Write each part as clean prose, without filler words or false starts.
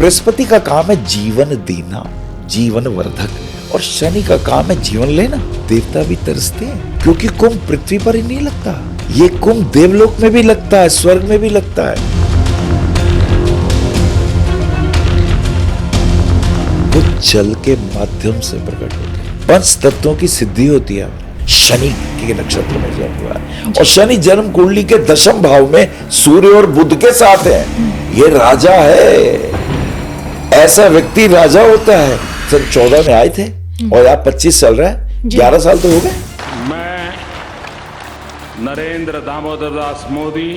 बृहस्पति का काम है जीवन देना, जीवन वर्धक, और शनि का काम है जीवन लेना। देवता भी तरसते हैं क्योंकि कुंभ पृथ्वी पर ही नहीं लगता, ये कुंभ देवलोक में भी लगता है, स्वर्ग में भी लगता है। वो जल के माध्यम से प्रकट होते हैं। पंच तत्वों की सिद्धि होती है। शनि के नक्षत्र में जन्म हुआ है और शनि जन्म कुंडली के दशम भाव में सूर्य और बुध के साथ है। ये राजा है, ऐसा व्यक्ति राजा होता है। सन 14 में आए थे और आप 25 चल रहा है, 11 साल तो हो गए। मैं नरेंद्र दामोदर दास मोदी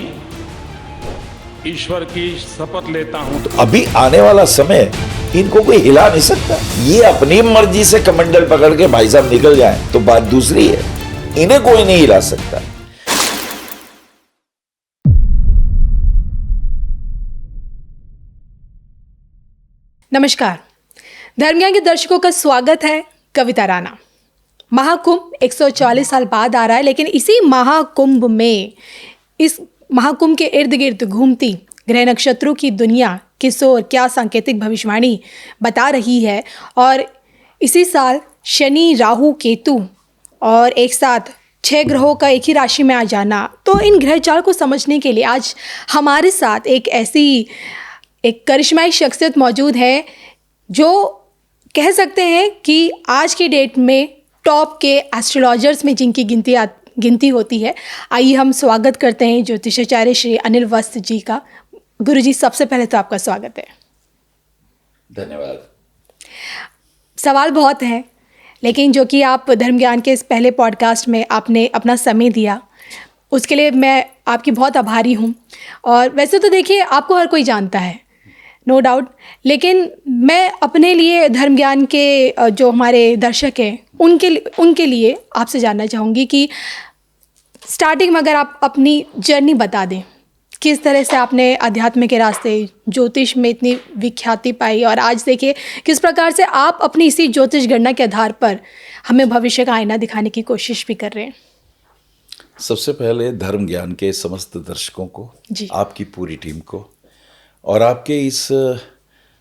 ईश्वर की शपथ लेता हूं। तो अभी आने वाला समय इनको कोई हिला नहीं सकता। ये अपनी मर्जी से कमंडल पकड़ के भाई साहब निकल जाए तो बात दूसरी है, इन्हें कोई नहीं हिला सकता। नमस्कार, धर्मज्ञान के दर्शकों का स्वागत है। कविता राणा। महाकुंभ 140 साल बाद आ रहा है, लेकिन इसी महाकुंभ में, इस महाकुंभ के इर्द गिर्द घूमती ग्रह नक्षत्रों की दुनिया किशोर क्या सांकेतिक भविष्यवाणी बता रही है। और इसी साल शनि, राहु, केतु और एक साथ 6 ग्रहों का एक ही राशि में आ जाना, तो इन ग्रह चाल को समझने के लिए आज हमारे साथ एक करिश्माई शख्सियत मौजूद है जो कह सकते हैं कि आज की डेट में टॉप के एस्ट्रोलॉजर्स में जिनकी गिनती होती है। आइए हम स्वागत करते हैं ज्योतिषाचार्य श्री अनिल वस्त जी का। गुरुजी, सबसे पहले तो आपका स्वागत है। धन्यवाद। सवाल बहुत हैं, लेकिन जो कि आप धर्म ज्ञान के इस पहले पॉडकास्ट में आपने अपना समय दिया, उसके लिए मैं आपकी बहुत आभारी हूँ। और वैसे तो देखिए, आपको हर कोई जानता है, नो डाउट, लेकिन मैं अपने लिए धर्म ज्ञान के जो हमारे दर्शक हैं उनके लिए आपसे जानना चाहूँगी कि स्टार्टिंग में अगर आप अपनी जर्नी बता दें, किस तरह से आपने अध्यात्म के रास्ते, ज्योतिष में इतनी विख्याति पाई, और आज देखिए किस प्रकार से आप अपनी इसी ज्योतिष गणना के आधार पर हमें भविष्य का आईना दिखाने की कोशिश भी कर रहे हैं। सबसे पहले धर्म ज्ञान के समस्त दर्शकों को, आपकी पूरी टीम को, और आपके इस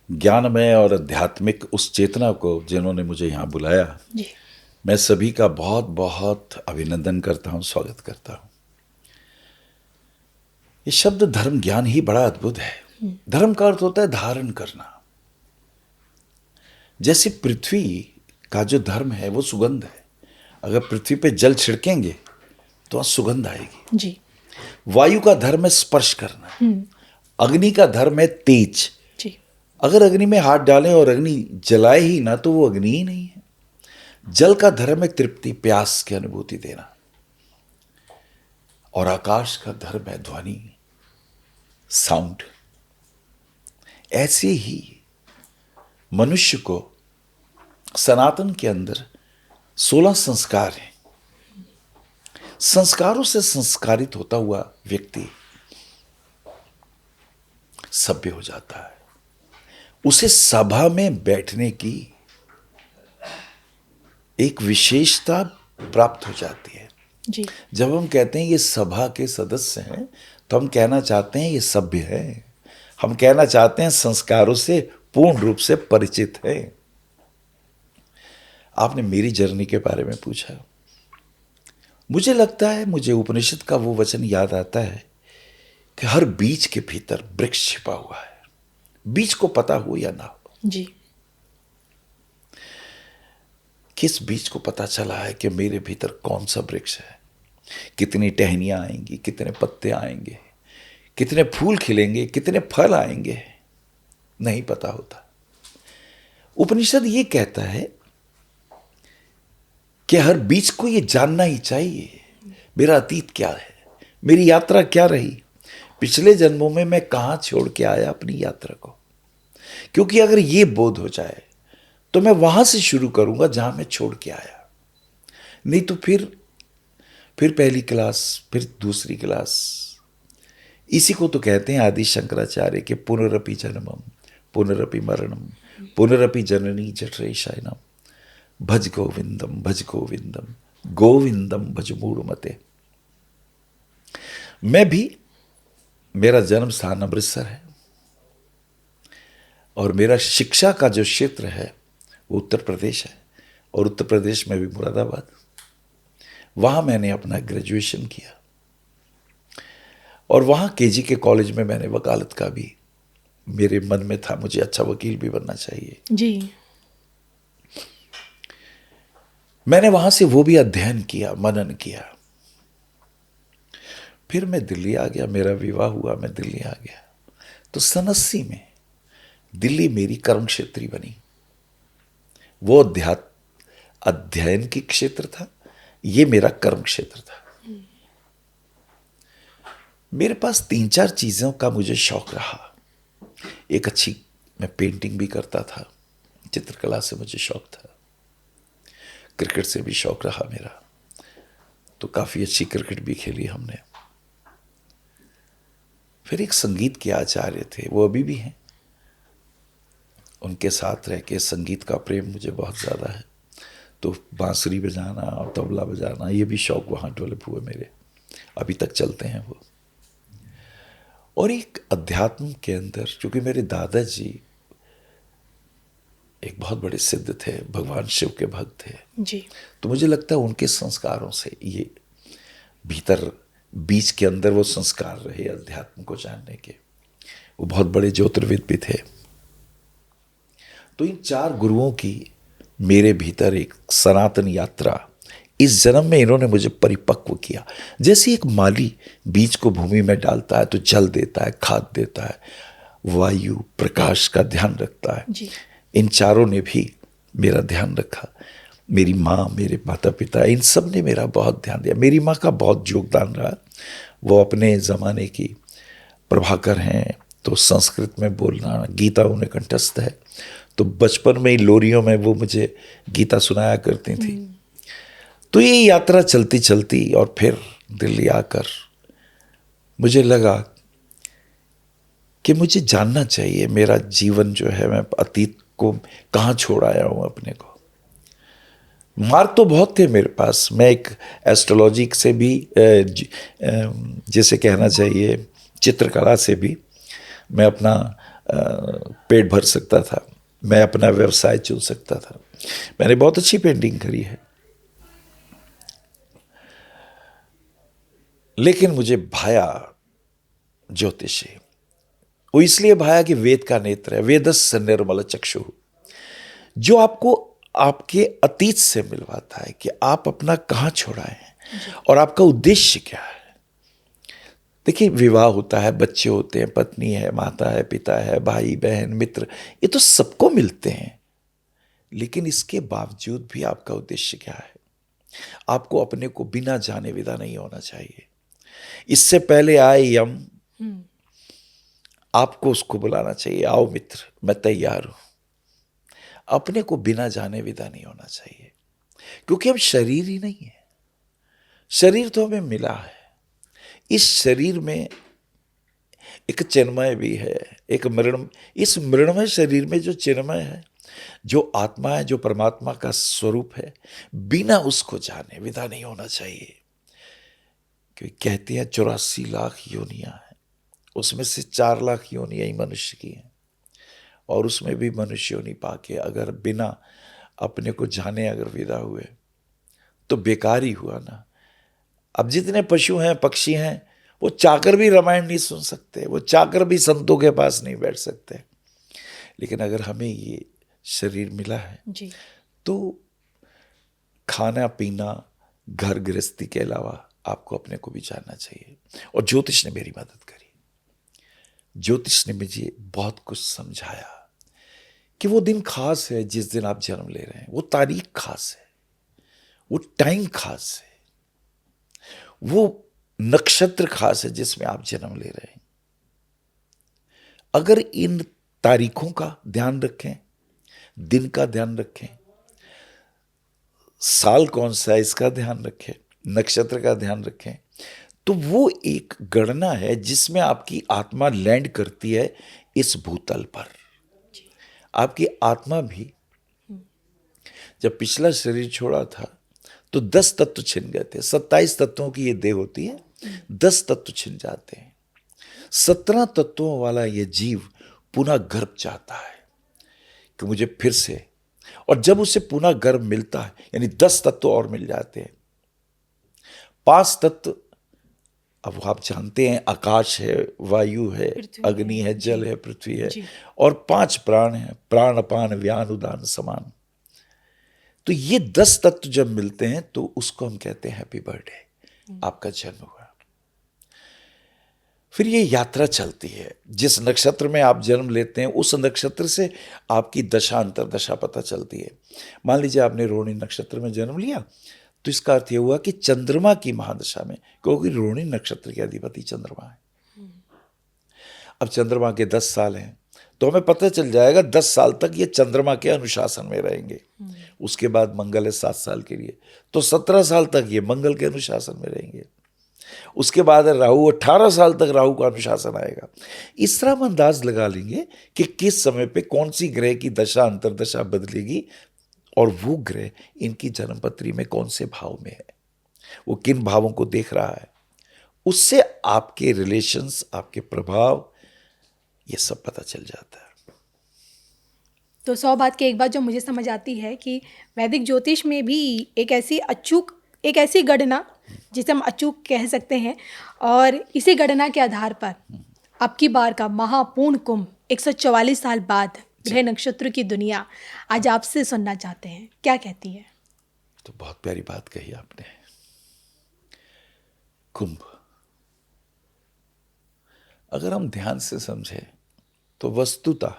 ज्ञानमय और आध्यात्मिक उस चेतना को जिन्होंने मुझे यहाँ बुलाया, मैं सभी का बहुत बहुत अभिनंदन करता हूँ, स्वागत करता हूँ। ये शब्द धर्म ज्ञान ही बड़ा अद्भुत है। धर्म का अर्थ होता है धारण करना। जैसे पृथ्वी का जो धर्म है वो सुगंध है। अगर पृथ्वी पे जल छिड़केंगे तो सुगंध आएगी जी। वायु का धर्म है स्पर्श करना। अग्नि का धर्म है तेज जी। अगर अग्नि में हाथ डालें और अग्नि जलाए ही ना तो वो अग्नि ही नहीं है। जल का धर्म है तृप्ति, प्यास की अनुभूति देना। और आकाश का धर्म है ध्वनि, साउंड। ऐसे ही मनुष्य को सनातन के अंदर 16 संस्कार हैं। संस्कारों से संस्कारित होता हुआ व्यक्ति सभ्य हो जाता है। उसे सभा में बैठने की एक विशेषता प्राप्त हो जाती है जी। जब हम कहते हैं ये सभा के सदस्य हैं तो हम कहना चाहते हैं ये सभ्य है। हम कहना चाहते हैं संस्कारों से पूर्ण रूप से परिचित है। आपने मेरी जर्नी के बारे में पूछा। मुझे लगता है, मुझे उपनिषद का वो वचन याद आता है कि हर बीज के भीतर वृक्ष छिपा हुआ है, बीज को पता हो या ना हो। जी। किस बीज को पता चला है कि मेरे भीतर कौन सा वृक्ष है, कितनी टहनियां आएंगी, कितने पत्ते आएंगे, कितने फूल खिलेंगे, कितने फल आएंगे, नहीं पता होता। उपनिषद ये कहता है कि हर बीज को ये जानना ही चाहिए मेरा अतीत क्या है, मेरी यात्रा क्या रही, पिछले जन्मों में मैं कहां छोड़ के आया अपनी यात्रा को। क्योंकि अगर ये बोध हो जाए तो मैं वहां से शुरू करूंगा जहां मैं छोड़ के आया। नहीं तो फिर पहली क्लास, फिर दूसरी क्लास। इसी को तो कहते हैं आदि शंकराचार्य के पुनरपि जन्मम पुनरपि मरणम पुनरपि जननी जठरे शयनम भज गोविंदम भज गोविंदम गोविंदम भज मूढ़मते। मैं भी, मेरा जन्म स्थान अमृतसर है और मेरा शिक्षा का जो क्षेत्र है वो उत्तर प्रदेश है, और उत्तर प्रदेश में भी मुरादाबाद। वहाँ मैंने अपना ग्रेजुएशन किया, और वहाँ केजी के कॉलेज में मैंने वकालत का भी, मेरे मन में था मुझे अच्छा वकील भी बनना चाहिए जी। मैंने वहाँ से वो भी अध्ययन किया, मनन किया। फिर मैं दिल्ली आ गया, मेरा विवाह हुआ, मैं दिल्ली आ गया। तो सन 80 में दिल्ली मेरी कर्म क्षेत्री बनी। वो अध्ययन की क्षेत्र था, ये मेरा कर्म क्षेत्र था। मेरे पास 3-4 चीज़ों का मुझे शौक रहा। एक अच्छी, मैं पेंटिंग भी करता था, चित्रकला से मुझे शौक था, क्रिकेट से भी शौक रहा मेरा, तो काफ़ी अच्छी क्रिकेट भी खेली हमने। फिर एक संगीत के आचार्य थे, वो अभी भी हैं, उनके साथ रह के संगीत का प्रेम मुझे बहुत ज़्यादा है। तो बांसुरी बजाना और तबला बजाना, ये भी शौक वहाँ डेवलप हुए मेरे, अभी तक चलते हैं वो। और एक अध्यात्म के अंदर, क्योंकि मेरे दादाजी एक बहुत बड़े सिद्ध थे, भगवान शिव के भक्त थे जी। तो मुझे लगता है उनके संस्कारों से ये भीतर बीच के अंदर वो संस्कार रहे अध्यात्म को जानने के। वो बहुत बड़े ज्योतिर्विद भी थे। तो इन 4 गुरुओं की मेरे भीतर एक सनातन यात्रा, इस जन्म में इन्होंने मुझे परिपक्व किया। जैसे एक माली बीज को भूमि में डालता है तो जल देता है, खाद देता है, वायु प्रकाश का ध्यान रखता है, जी। इन चारों ने भी मेरा ध्यान रखा। मेरी माँ, मेरे माता पिता, इन सब ने मेरा बहुत ध्यान दिया। मेरी माँ का बहुत योगदान रहा। वो अपने ज़माने की प्रभाकर हैं, तो संस्कृत में बोलना, गीता उन्हें कंठस्थ है, तो बचपन में ही लोरियों में वो मुझे गीता सुनाया करती थी। तो ये यात्रा चलती चलती और फिर दिल्ली आकर मुझे लगा कि मुझे जानना चाहिए मेरा जीवन जो है, मैं अतीत को कहाँ छोड़ आया हूँ अपने को। मार्ग तो बहुत थे मेरे पास। मैं एक एस्ट्रोलॉजी से भी, जैसे कहना चाहिए चित्रकला से भी मैं अपना पेट भर सकता था, मैं अपना व्यवसाय चुन सकता था। मैंने बहुत अच्छी पेंटिंग करी है, लेकिन मुझे भाया ज्योतिषी। वो इसलिए भाया कि वेद का नेत्र है, वेदस्य निर्मल चक्षु, जो आपको आपके अतीत से मिलवाता है कि आप अपना कहाँ छोड़ाए हैं और आपका उद्देश्य क्या है। देखिए, विवाह होता है, बच्चे होते हैं, पत्नी है, माता है, पिता है, भाई बहन मित्र, ये तो सबको मिलते हैं, लेकिन इसके बावजूद भी आपका उद्देश्य क्या है। आपको अपने को बिना जाने विदा नहीं होना चाहिए। इससे पहले आए यम, आपको उसको बुलाना चाहिए, आओ मित्र मैं तैयार हूं। अपने को बिना जाने विदा नहीं होना चाहिए, क्योंकि हम शरीर ही नहीं है। शरीर तो हमें मिला है, इस शरीर में एक चिन्मय भी है, एक मृण। इस मृणमय शरीर में जो चिन्मय है, जो आत्मा है, जो परमात्मा का स्वरूप है, बिना उसको जाने विदा नहीं होना चाहिए। क्योंकि कहते हैं 84 लाख योनियां हैं, उसमें से 4 लाख योनियां ही मनुष्य की हैं, और उसमें भी मनुष्य योनि पाके अगर बिना अपने को जाने अगर विदा हुए तो बेकार ही हुआ ना। अब जितने पशु हैं, पक्षी हैं, वो चाहकर भी रामायण नहीं सुन सकते, वो चाहकर भी संतों के पास नहीं बैठ सकते। लेकिन अगर हमें ये शरीर मिला है जी। तो खाना पीना, घर गृहस्थी के अलावा आपको अपने को भी जानना चाहिए। और ज्योतिष ने मेरी मदद करी। ज्योतिष ने मुझे बहुत कुछ समझाया कि वो दिन खास है जिस दिन आप जन्म ले रहे हैं, वो तारीख खास है, वो टाइम खास है, वो नक्षत्र खास है जिसमें आप जन्म ले रहे हैं। अगर इन तारीखों का ध्यान रखें, दिन का ध्यान रखें, साल कौन सा है इसका ध्यान रखें, नक्षत्र का ध्यान रखें, तो वो एक गणना है जिसमें आपकी आत्मा लैंड करती है इस भूतल पर। आपकी आत्मा भी जब पिछला शरीर छोड़ा था तो 10 तत्व छिन गए थे। 27 तत्वों की ये देह होती है, 10 तत्व छिन जाते हैं। 17 तत्वों वाला ये जीव पुनः गर्भ चाहता है। कि मुझे फिर से, और जब उसे पुनः गर्भ मिलता है, यानी 10 तत्व और मिल जाते हैं। 5 तत्व अब आप जानते हैं, आकाश है, वायु है, अग्नि है, जल है, पृथ्वी है, और 5 प्राण है, प्राण अपान व्यान उदान समान। तो ये 10 तत्व जब मिलते हैं तो उसको हम कहते हैं हैप्पी बर्थडे, आपका जन्म हुआ। फिर ये यात्रा चलती है, जिस नक्षत्र में आप जन्म लेते हैं उस नक्षत्र से आपकी दशा अंतरदशा पता चलती है। मान लीजिए आपने रोहिणी नक्षत्र में जन्म लिया, तो इसका अर्थ यह हुआ कि चंद्रमा की महादशा में, क्योंकि रोहिणी नक्षत्र के अधिपति चंद्रमा है। अब चंद्रमा के 10 साल हैं, तो हमें पता चल जाएगा 10 साल तक ये चंद्रमा के अनुशासन में रहेंगे। उसके बाद मंगल है 7 साल के लिए, तो 17 साल तक ये मंगल के अनुशासन में रहेंगे। उसके बाद राहु, 18 साल तक राहु का अनुशासन आएगा। इस तरह हम अंदाज लगा लेंगे कि किस समय पे कौन सी ग्रह की दशा अंतरदशा बदलेगी, और वो ग्रह इनकी जन्मपत्री में कौन से भाव में है, वो किन भावों को देख रहा है, उससे आपके रिलेशंस, आपके प्रभाव, ये सब पता चल जाता है। तो 100 बात की एक बात जो मुझे समझ आती है कि वैदिक ज्योतिष में भी एक ऐसी गणना जिसे हम अचूक कह सकते हैं, और इसी गणना के आधार पर अब की बार का महापूर्ण कुंभ 144 साल बाद ग्रह नक्षत्र की दुनिया आज आपसे सुनना चाहते हैं, क्या कहती है? तो बहुत प्यारी बात कही आपने। कुंभ, अगर हम ध्यान से समझें तो वस्तुतः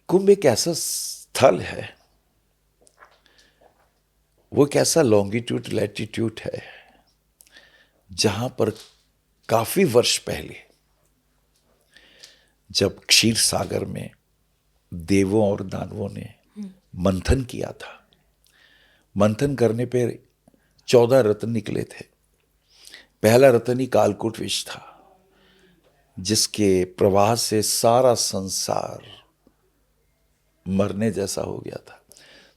कुंभ एक ऐसा स्थल है, वो एक ऐसा लॉन्गिट्यूड लैटिट्यूड है जहां पर काफी वर्ष पहले जब क्षीर सागर में देवों और दानवों ने मंथन किया था, मंथन करने पे 14 रत्न निकले थे। पहला रत्न ही कालकूट विष था, जिसके प्रवाह से सारा संसार मरने जैसा हो गया था।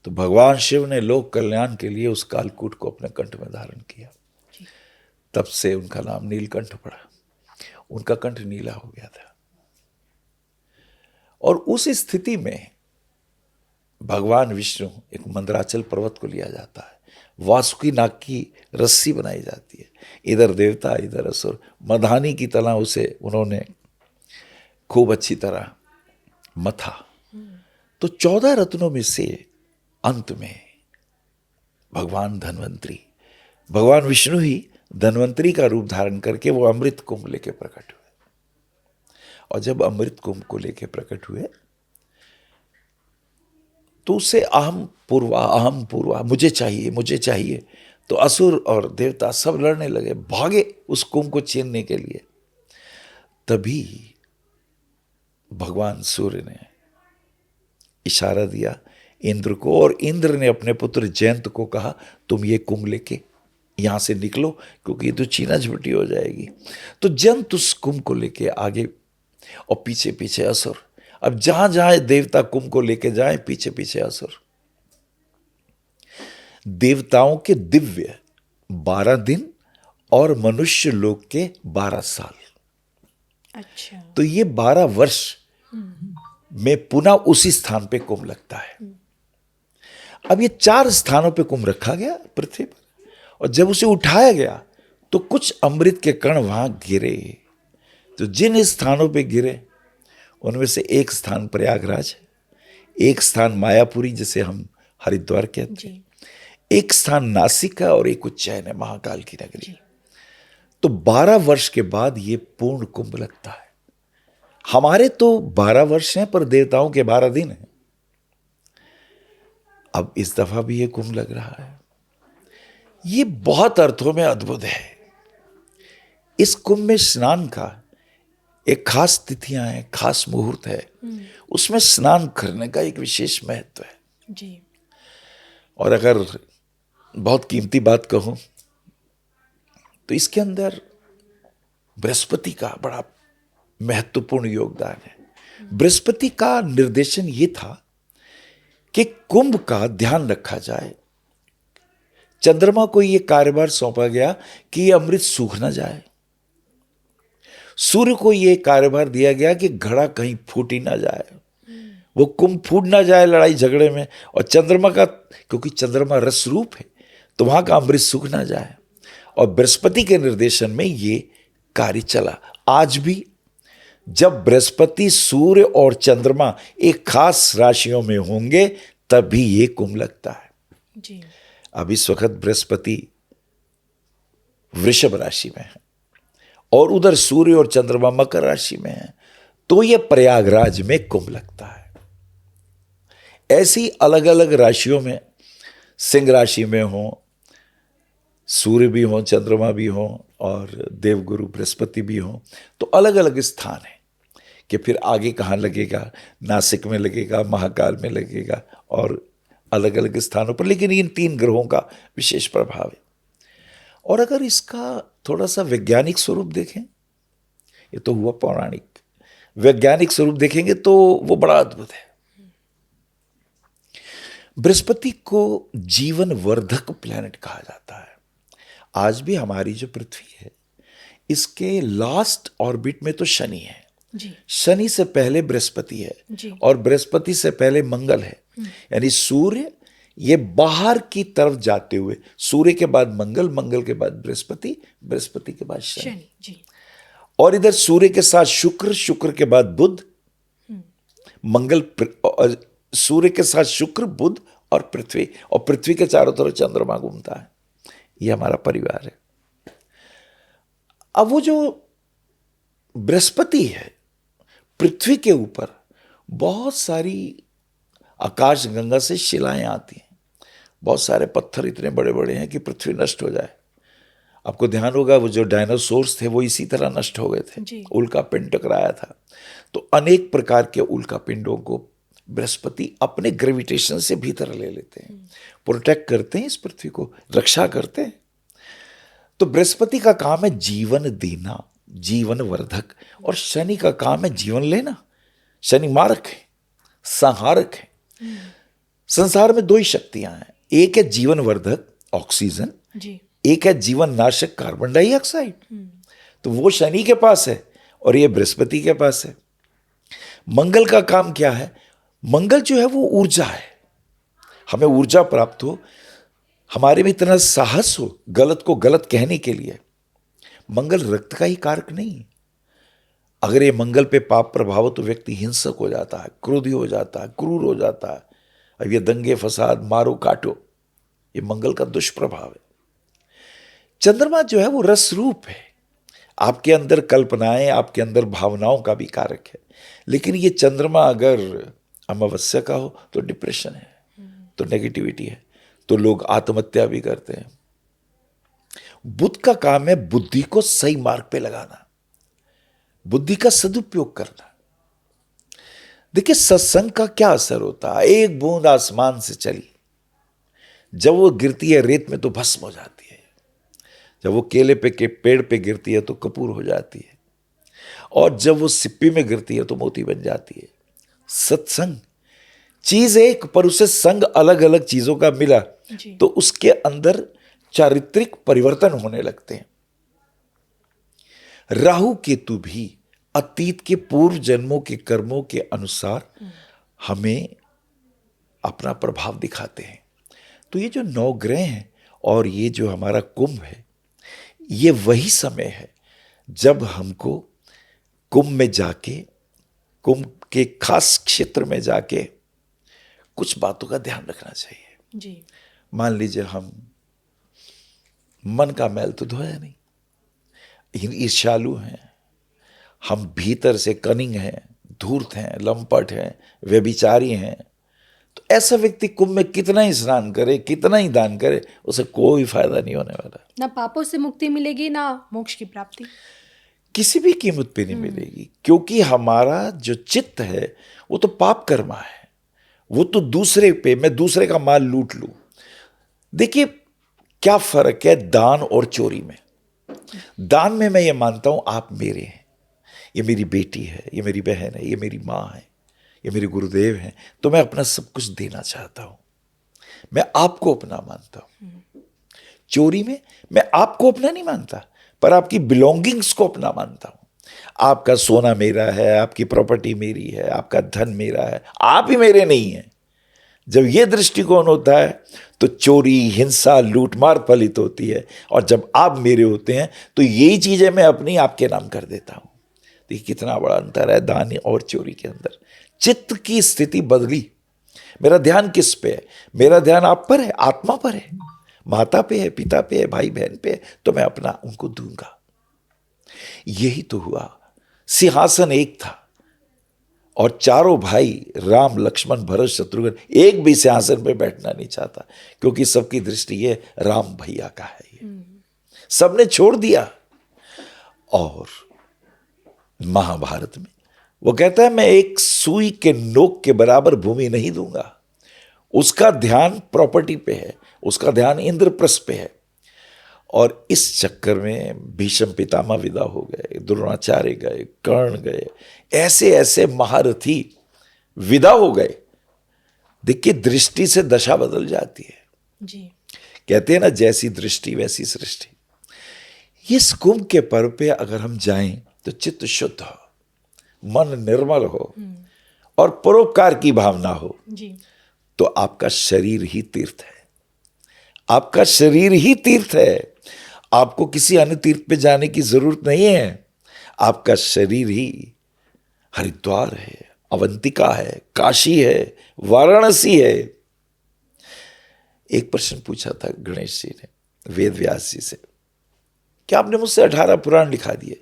तो भगवान शिव ने लोक कल्याण के लिए उस कालकूट को अपने कंठ में धारण किया। तब से उनका नाम नीलकंठ पड़ा, उनका कंठ नीला हो गया था। और उस स्थिति में भगवान विष्णु, एक मंदराचल पर्वत को लिया जाता है, वासुकी नाग की रस्सी बनाई जाती है, इधर देवता इधर असुर, मधानी की तरह उसे उन्होंने खूब अच्छी तरह मथा। तो 14 रत्नों में से अंत में भगवान धन्वंतरी, भगवान विष्णु ही धन्वंतरी का रूप धारण करके वो अमृत कुंभ लेके प्रकट हुए। और जब अमृत कुंभ को लेके प्रकट हुए तो उसे अहम पूर्वा, मुझे चाहिए। तो असुर और देवता सब लड़ने लगे, भागे उस कुंभ को छीनने के लिए। तभी भगवान सूर्य ने इशारा दिया इंद्र को, और इंद्र ने अपने पुत्र जयंत को कहा, तुम ये कुंभ लेके यहां से निकलो, क्योंकि ये तो छीना झपटी हो जाएगी। तो जयंत उस कुंभ को लेके आगे और पीछे पीछे असुर। अब जहां जहां देवता कुंभ को लेके जाएं, पीछे पीछे असुर। देवताओं के दिव्य 12 दिन और मनुष्य लोक के 12 साल। अच्छा। तो ये 12 वर्ष में पुनः उसी स्थान पे कुंभ लगता है। अब ये 4 स्थानों पे कुंभ रखा गया पृथ्वी पर, और जब उसे उठाया गया तो कुछ अमृत के कण वहां गिरे। तो जिन स्थानों पे गिरे उनमें से एक स्थान प्रयागराज है, एक स्थान मायापुरी जिसे हम हरिद्वार कहते हैं, एक स्थान नासिक है, और एक उज्जैन है, महाकाल की नगरी। तो 12 वर्ष के बाद ये पूर्ण कुंभ लगता है। हमारे तो 12 वर्ष हैं, पर देवताओं के 12 दिन हैं। अब इस दफा भी ये कुंभ लग रहा है। ये बहुत अर्थों में अद्भुत है। इस कुंभ में स्नान का एक खास तिथियां हैं, खास मुहूर्त है, उसमें स्नान करने का एक विशेष महत्व है जी। और अगर बहुत कीमती बात कहूं तो इसके अंदर बृहस्पति का बड़ा महत्वपूर्ण योगदान है। बृहस्पति का निर्देशन ये था कि कुंभ का ध्यान रखा जाए। चंद्रमा को यह कार्यभार सौंपा गया कि यह अमृत सूख ना जाए। सूर्य को यह कार्यभार दिया गया कि घड़ा कहीं फूट ही ना जाए, वो कुंभ फूट ना जाए लड़ाई झगड़े में। और चंद्रमा का, क्योंकि चंद्रमा रस रूप है, तो वहां का अमृत सूख ना जाए। और बृहस्पति के निर्देशन में ये कार्य चला। आज भी जब बृहस्पति, सूर्य और चंद्रमा एक खास राशियों में होंगे तभी ये कुंभ लगता है जी। अब इस वक्त बृहस्पति वृषभ राशि में है और उधर सूर्य और चंद्रमा मकर राशि में है, तो यह प्रयागराज में कुंभ लगता है। ऐसी अलग अलग राशियों में, सिंह राशि में हो, सूर्य भी हो, चंद्रमा भी हो और देवगुरु बृहस्पति भी हो, तो अलग अलग स्थान है कि फिर आगे कहाँ लगेगा, नासिक में लगेगा, महाकाल में लगेगा और अलग अलग स्थानों पर, लेकिन इन 3 ग्रहों का विशेष प्रभाव है। और अगर इसका थोड़ा सा वैज्ञानिक स्वरूप देखें, ये तो हुआ पौराणिक, वैज्ञानिक स्वरूप देखेंगे तो वो बड़ा अद्भुत है। बृहस्पति को जीवन वर्धक प्लैनेट कहा जाता है। आज भी हमारी जो पृथ्वी है, इसके लास्ट ऑर्बिट में तो शनि है जी। शनि से पहले बृहस्पति है जी। और बृहस्पति से पहले मंगल है। यानी सूर्य ये बाहर की तरफ जाते हुए, सूर्य के बाद मंगल, मंगल के बाद बृहस्पति, बृहस्पति के बाद शनि। शनि जी। और इधर सूर्य के साथ शुक्र, शुक्र के बाद बुध, मंगल, और सूर्य के साथ शुक्र, बुध और पृथ्वी, और पृथ्वी के चारों तरफ चंद्रमा घूमता है। ये हमारा परिवार है। अब वो जो बृहस्पति है, पृथ्वी के ऊपर बहुत सारी आकाश गंगा से शिलाएं आती हैं। बहुत सारे पत्थर इतने बड़े बड़े हैं कि पृथ्वी नष्ट हो जाए। आपको ध्यान होगा वो जो डायनासोर्स थे वो इसी तरह नष्ट हो गए थे, उल्का पिंड टकराया था। तो अनेक प्रकार के उल्का पिंडों को बृहस्पति अपने ग्रेविटेशन से भीतर ले लेते हैं, प्रोटेक्ट करते हैं, इस पृथ्वी को रक्षा करते हैं। तो बृहस्पति का काम है जीवन देना, जीवन वर्धक, और शनि का काम है जीवन लेना। शनि मारक है, संहारक है। संसार में 2 ही शक्तियां हैं, एक है जीवन वर्धक ऑक्सीजन जी। एक है जीवन नाशक कार्बन डाइऑक्साइड। तो वो शनि के पास है और ये बृहस्पति के पास है। मंगल का काम क्या है? मंगल जो है वो ऊर्जा है, हमें ऊर्जा प्राप्त हो, हमारे में इतना साहस हो गलत को गलत कहने के लिए। मंगल रक्त का ही कारक नहीं। अगर ये मंगल पे पाप प्रभाव हो तो व्यक्ति हिंसक हो जाता है, क्रोधी हो जाता है, क्रूर हो जाता है। अब ये दंगे फसाद, मारो काटो, ये मंगल का दुष्प्रभाव है। चंद्रमा जो है वो रस रूप है, आपके अंदर कल्पनाएं, आपके अंदर भावनाओं का भी कारक है। लेकिन ये चंद्रमा अगर अमावस्या का हो तो डिप्रेशन है, तो नेगेटिविटी है, तो लोग आत्महत्या भी करते हैं। बुध का काम है बुद्धि को सही मार्ग पे लगाना, बुद्धि का सदुपयोग करना। देखिए सत्संग का क्या असर होता है? एक बूंद आसमान से चली, जब वो गिरती है रेत में तो भस्म हो जाती है, जब वो केले पे के पेड़ पे गिरती है तो कपूर हो जाती है, और जब वो सिप्पी में गिरती है तो मोती बन जाती है। सत्संग चीज एक, पर उसे संग अलग अलग चीजों का मिला तो उसके अंदर चारित्रिक परिवर्तन होने लगते हैं। राहु केतु भी अतीत के पूर्व जन्मों के कर्मों के अनुसार हमें अपना प्रभाव दिखाते हैं। तो ये जो 9 ग्रह हैं और ये जो हमारा कुंभ है, ये वही समय है जब हमको कुंभ में जाके, कुंभ के खास क्षेत्र में जाके कुछ बातों का ध्यान रखना चाहिए जी। मान लीजिए हम मन का मैल तो धोया नहीं, लेकिन ईर्ष्यालु हैं, हम भीतर से कनिंग हैं, धूर्त हैं, लंपट हैं, व्यभिचारी हैं, तो ऐसा व्यक्ति कुंभ में कितना ही स्नान करे, कितना ही दान करे, उसे कोई फायदा नहीं होने वाला। ना पापों से मुक्ति मिलेगी, ना मोक्ष की प्राप्ति, किसी भी कीमत पे नहीं मिलेगी। क्योंकि हमारा जो चित्त है वो तो पाप कर्मा है, वो तो दूसरे पे, मैं दूसरे का माल लूट लूं। देखिए क्या फर्क है दान और चोरी में। दान में मैं ये मानता हूं आप मेरे हैं, ये मेरी बेटी है, ये मेरी बहन है, ये मेरी माँ है, ये मेरे गुरुदेव हैं, तो मैं अपना सब कुछ देना चाहता हूं, मैं आपको अपना मानता हूं। चोरी में मैं आपको अपना नहीं मानता, पर आपकी बिलोंगिंग्स को अपना मानता हूं। आपका सोना मेरा है, आपकी प्रॉपर्टी मेरी है, आपका धन मेरा है, आप ही मेरे नहीं हैं। जब ये दृष्टिकोण होता है तो चोरी, हिंसा, लूटमार फलित होती है। और जब आप मेरे होते हैं तो यही चीजें मैं अपनी आपके नाम कर देता हूं। देखिए कितना बड़ा अंतर है दान और चोरी के अंदर। चित्त की स्थिति बदली। मेरा ध्यान किस पे है? मेरा ध्यान आप पर है, आत्मा पर है, माता पे है, पिता पे है, भाई बहन पे है, तो मैं अपना उनको दूंगा। यही तो हुआ। सिंहासन एक था और चारों भाई राम, लक्ष्मण, भरत, शत्रुघ्न, एक भी सिंहासन पे बैठना नहीं चाहता, क्योंकि सबकी दृष्टि ये राम भैया का है। ये सबने छोड़ दिया। और महाभारत में वो कहता है मैं एक सुई के नोक के बराबर भूमि नहीं दूंगा। उसका ध्यान प्रॉपर्टी पे है, उसका ध्यान इंद्रप्रस्थ पे है। और इस चक्कर में भीष्म पितामह विदा हो गए, द्रोणाचार्य गए, कर्ण गए, ऐसे ऐसे महारथी विदा हो गए। देखिए दृष्टि से दशा बदल जाती है जी। कहते हैं ना, जैसी दृष्टि वैसी सृष्टि। इस कुंभ के पर्व पे अगर हम जाएं तो चित्त शुद्ध हो, मन निर्मल हो और परोपकार की भावना हो, जी। तो आपका शरीर ही तीर्थ है। आपका शरीर ही तीर्थ है। आपको किसी अन्य तीर्थ पे जाने की जरूरत नहीं है। आपका शरीर ही हरिद्वार है, अवंतिका है, काशी है, वाराणसी है। एक प्रश्न पूछा था गणेश जी ने वेद व्यास जी से कि आपने मुझसे 18 पुराण लिखा दिए,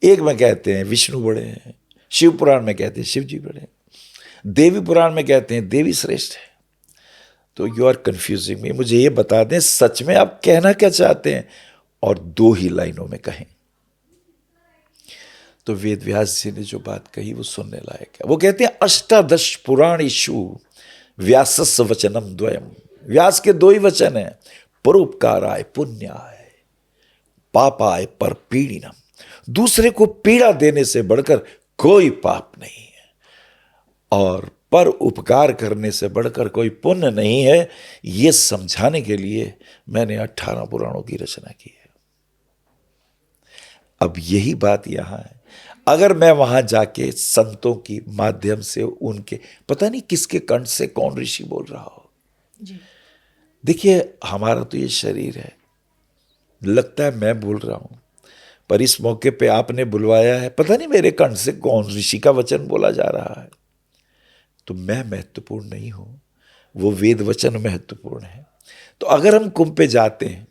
एक में कहते हैं विष्णु बड़े हैं, शिव पुराण में कहते हैं शिव जी बड़े हैं, देवी पुराण में कहते हैं देवी श्रेष्ठ है। तो यू आर कंफ्यूजिंग मी। मुझे ये बता दें सच में आप कहना क्या चाहते हैं, और 2 ही लाइनों में कहें। तो वेद व्यास जी ने जो बात कही वो सुनने लायक है। वो कहते हैं अष्टादश पुराणेषु व्यासस्य वचनम द्वयम। व्यास के 2 ही वचन हैं, परोपकाराय पुण्याय, पापाय पर पीड़िनम। दूसरे को पीड़ा देने से बढ़कर कोई पाप नहीं है, और पर उपकार करने से बढ़कर कोई पुण्य नहीं है। यह समझाने के लिए मैंने 18 पुराणों की रचना की है। अब यही बात यहां है। अगर मैं वहां जाके संतों की माध्यम से उनके, पता नहीं किसके कंठ से कौन ऋषि बोल रहा हो। देखिए हमारा तो ये शरीर है, लगता है मैं बोल रहा हूं, पर इस मौके पे आपने बुलवाया है, पता नहीं मेरे कंठ से कौन ऋषि का वचन बोला जा रहा है। तो मैं महत्वपूर्ण नहीं हूं, वो वेद वचन महत्वपूर्ण है। तो अगर हम कुंभ पे जाते हैं,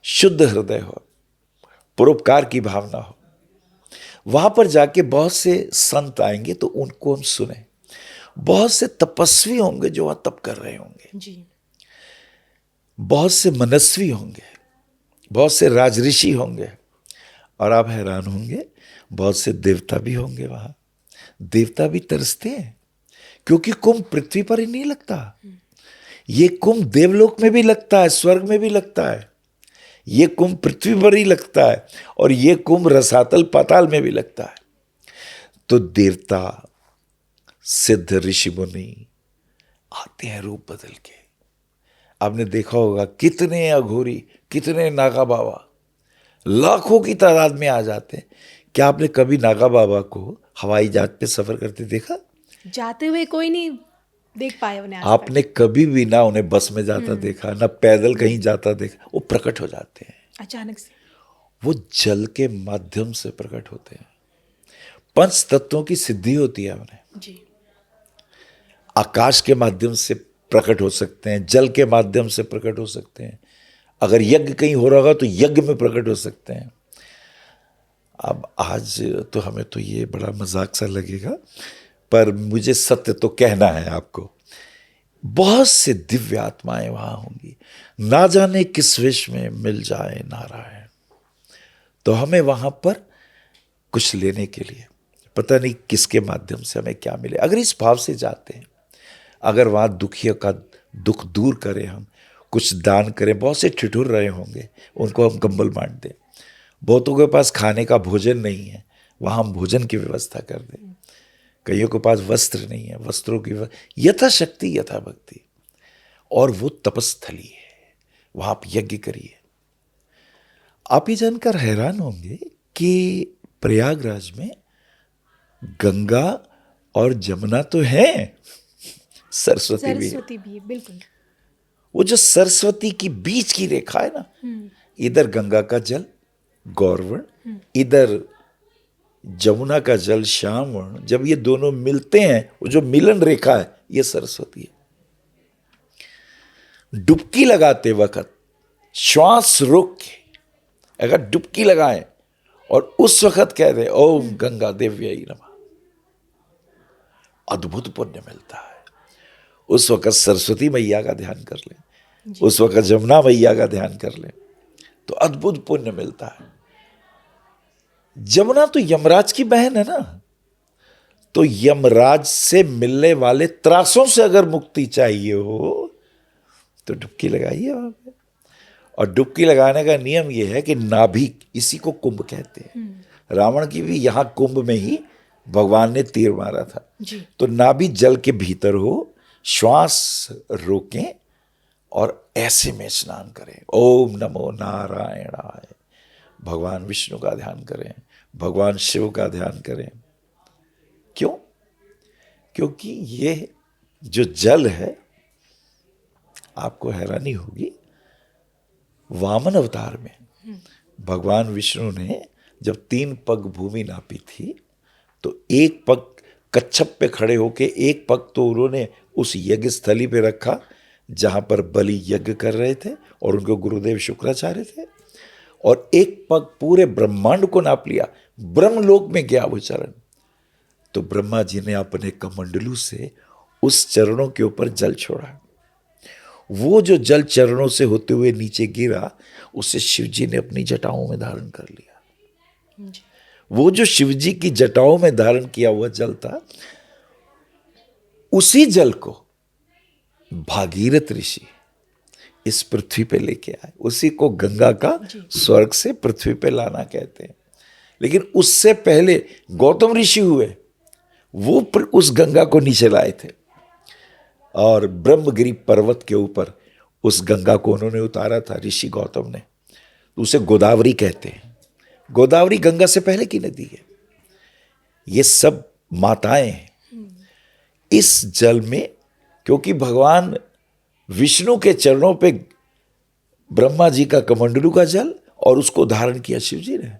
शुद्ध हृदय हो, परोपकार की भावना हो, वहां पर जाके बहुत से संत आएंगे तो उनको हम सुने। बहुत से तपस्वी होंगे जो वहां तप कर रहे होंगे जी। बहुत से मनस्वी होंगे, बहुत से राजऋषि होंगे, और आप हैरान होंगे बहुत से देवता भी होंगे वहां। देवता भी तरसते हैं, क्योंकि कुंभ पृथ्वी पर ही नहीं लगता। ये कुंभ देवलोक में भी लगता है, स्वर्ग में भी लगता है। ये कुंभ पृथ्वी पर ही लगता है, और ये कुंभ रसातल पाताल में भी लगता है। तो देवता, सिद्ध, ऋषि मुनि आते हैं रूप बदल के। आपने देखा होगा कितने अघोरी, कितने नागा बाबा लाखों की तादाद में आ जाते हैं। क्या आपने कभी नागा बाबा को हवाई जहाज पे सफर करते देखा? जाते हुए कोई नहीं देख पाए उन्हें आज तक। आपने कभी भी ना उन्हें बस में जाता देखा, ना पैदल कहीं जाता देखा। वो प्रकट हो जाते हैं अचानक से। वो जल के माध्यम से प्रकट होते हैं। 5 तत्वों की सिद्धि होती है उन्हें। जी। आकाश के माध्यम से प्रकट हो सकते हैं, जल के माध्यम से प्रकट हो सकते हैं, अगर यज्ञ कहीं हो रहा होगा तो यज्ञ में प्रकट हो सकते हैं। अब आज तो हमें तो ये बड़ा मजाक सा लगेगा, पर मुझे सत्य तो कहना है आपको। बहुत से दिव्य आत्माएं वहां होंगी, ना जाने किस वेश में मिल जाए नारायण। तो हमें वहां पर कुछ लेने के लिए पता नहीं किसके माध्यम से हमें क्या मिले। अगर इस भाव से जाते हैं, अगर वहां दुखियों का दुख दूर करें, हम कुछ दान करें। बहुत से ठिठुर रहे होंगे, उनको हम कंबल बांट दें। बहुतों के पास खाने का भोजन नहीं है, वहां हम भोजन की व्यवस्था कर दें। कईयों के पास वस्त्र नहीं है, वस्त्रों की यथाशक्ति यथा भक्ति। और वो तपस्थली है, वहां आप यज्ञ करिए। आप ये जानकर हैरान होंगे कि प्रयागराज में गंगा और जमुना तो है, सरस्वती भी है। सरस्वती भी है, बिल्कुल। वो जो सरस्वती की बीच की रेखा है ना, इधर गंगा का जल गौरवर्ण, इधर जमुना का जल श्यामवर्ण, जब ये दोनों मिलते हैं, वो जो मिलन रेखा है, ये सरस्वती है। डुबकी लगाते वक्त श्वास रोक के अगर डुबकी लगाएं और उस वक्त कह दे ओम गंगा देव्यै नमः, अद्भुत पुण्य मिलता है। उस वक्त सरस्वती मैया का ध्यान कर लें, उस वक्त जमुना मैया का ध्यान कर लें, तो अद्भुत पुण्य मिलता है। जमुना तो यमराज की बहन है ना, तो यमराज से मिलने वाले त्रासों से अगर मुक्ति चाहिए हो तो डुबकी लगाइए वहां पे। और डुबकी लगाने का नियम यह है कि नाभि, इसी को कुंभ कहते हैं, रावण की भी यहां कुंभ में ही भगवान ने तीर मारा था। तो नाभि जल के भीतर हो, श्वास रोकें और ऐसे में स्नान करें, ओम नमो नारायणाय, भगवान विष्णु का ध्यान करें, भगवान शिव का ध्यान करें। क्यों? क्योंकि ये जो जल है, आपको हैरानी होगी, वामन अवतार में भगवान विष्णु ने जब 3 पग भूमि नापी थी, तो एक पग कच्छप पे खड़े होके, एक पग तो उन्होंने उस यज्ञ स्थली पे रखा जहां पर बलि यज्ञ कर रहे थे और उनको गुरुदेव शुक्राचार्य थे, और एक पग पूरे ब्रह्मांड को नाप लिया, ब्रह्मलोक में गया वो चरण। तो ब्रह्मा जी ने अपने कमंडलू से उस चरणों के ऊपर जल छोड़ा। वो जो जल चरणों से होते हुए नीचे गिरा, उसे शिव जी ने अपनी जटाओं में धारण कर लिया। वो जो शिव जी की जटाओं में धारण किया हुआ जल था, उसी जल को भागीरथ ऋषि इस पृथ्वी पे लेके आए। उसी को गंगा का स्वर्ग से पृथ्वी पे लाना कहते हैं। लेकिन उससे पहले गौतम ऋषि हुए, वो उस गंगा को नीचे लाए थे और ब्रह्मगिरी पर्वत के ऊपर उस गंगा को उन्होंने उतारा था, ऋषि गौतम ने। उसे गोदावरी कहते हैं। गोदावरी गंगा से पहले की नदी है। ये सब माताएं हैं। इस जल में, क्योंकि भगवान विष्णु के चरणों पे ब्रह्मा जी का कमंडलू का जल और उसको धारण किया शिव जी ने,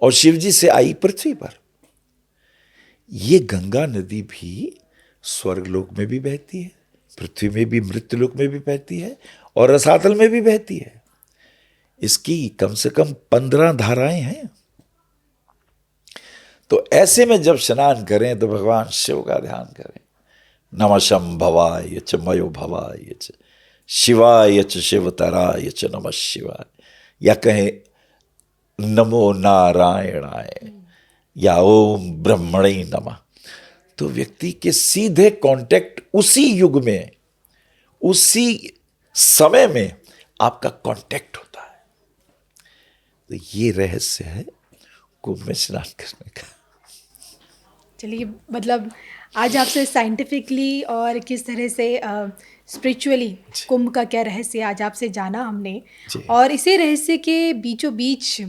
और शिव जी से आई पृथ्वी पर। ये गंगा नदी भी स्वर्गलोक में भी बहती है, पृथ्वी में भी, मृत्युलोक में भी बहती है, और रसातल में भी बहती है। इसकी कम से कम 15 धाराएं हैं। तो ऐसे में जब स्नान करें तो भगवान शिव का ध्यान करें। नमः शंभवाय च मयो भवाय च शिवाय च शिवतराय च नमः शिवाय, या कहें नमो नारायणाय या ओम ब्रह्मणे नमः। तो व्यक्ति के सीधे कांटेक्ट उसी युग में, उसी समय में आपका कांटेक्ट होता है। तो ये रहस्य है कुंभ में स्नान करने का। चलिए, मतलब आज आपसे साइंटिफिकली और किस तरह से स्पिरिचुअली कुंभ का क्या रहस्य, आज आपसे जाना हमने। और इसी रहस्य के बीचों बीच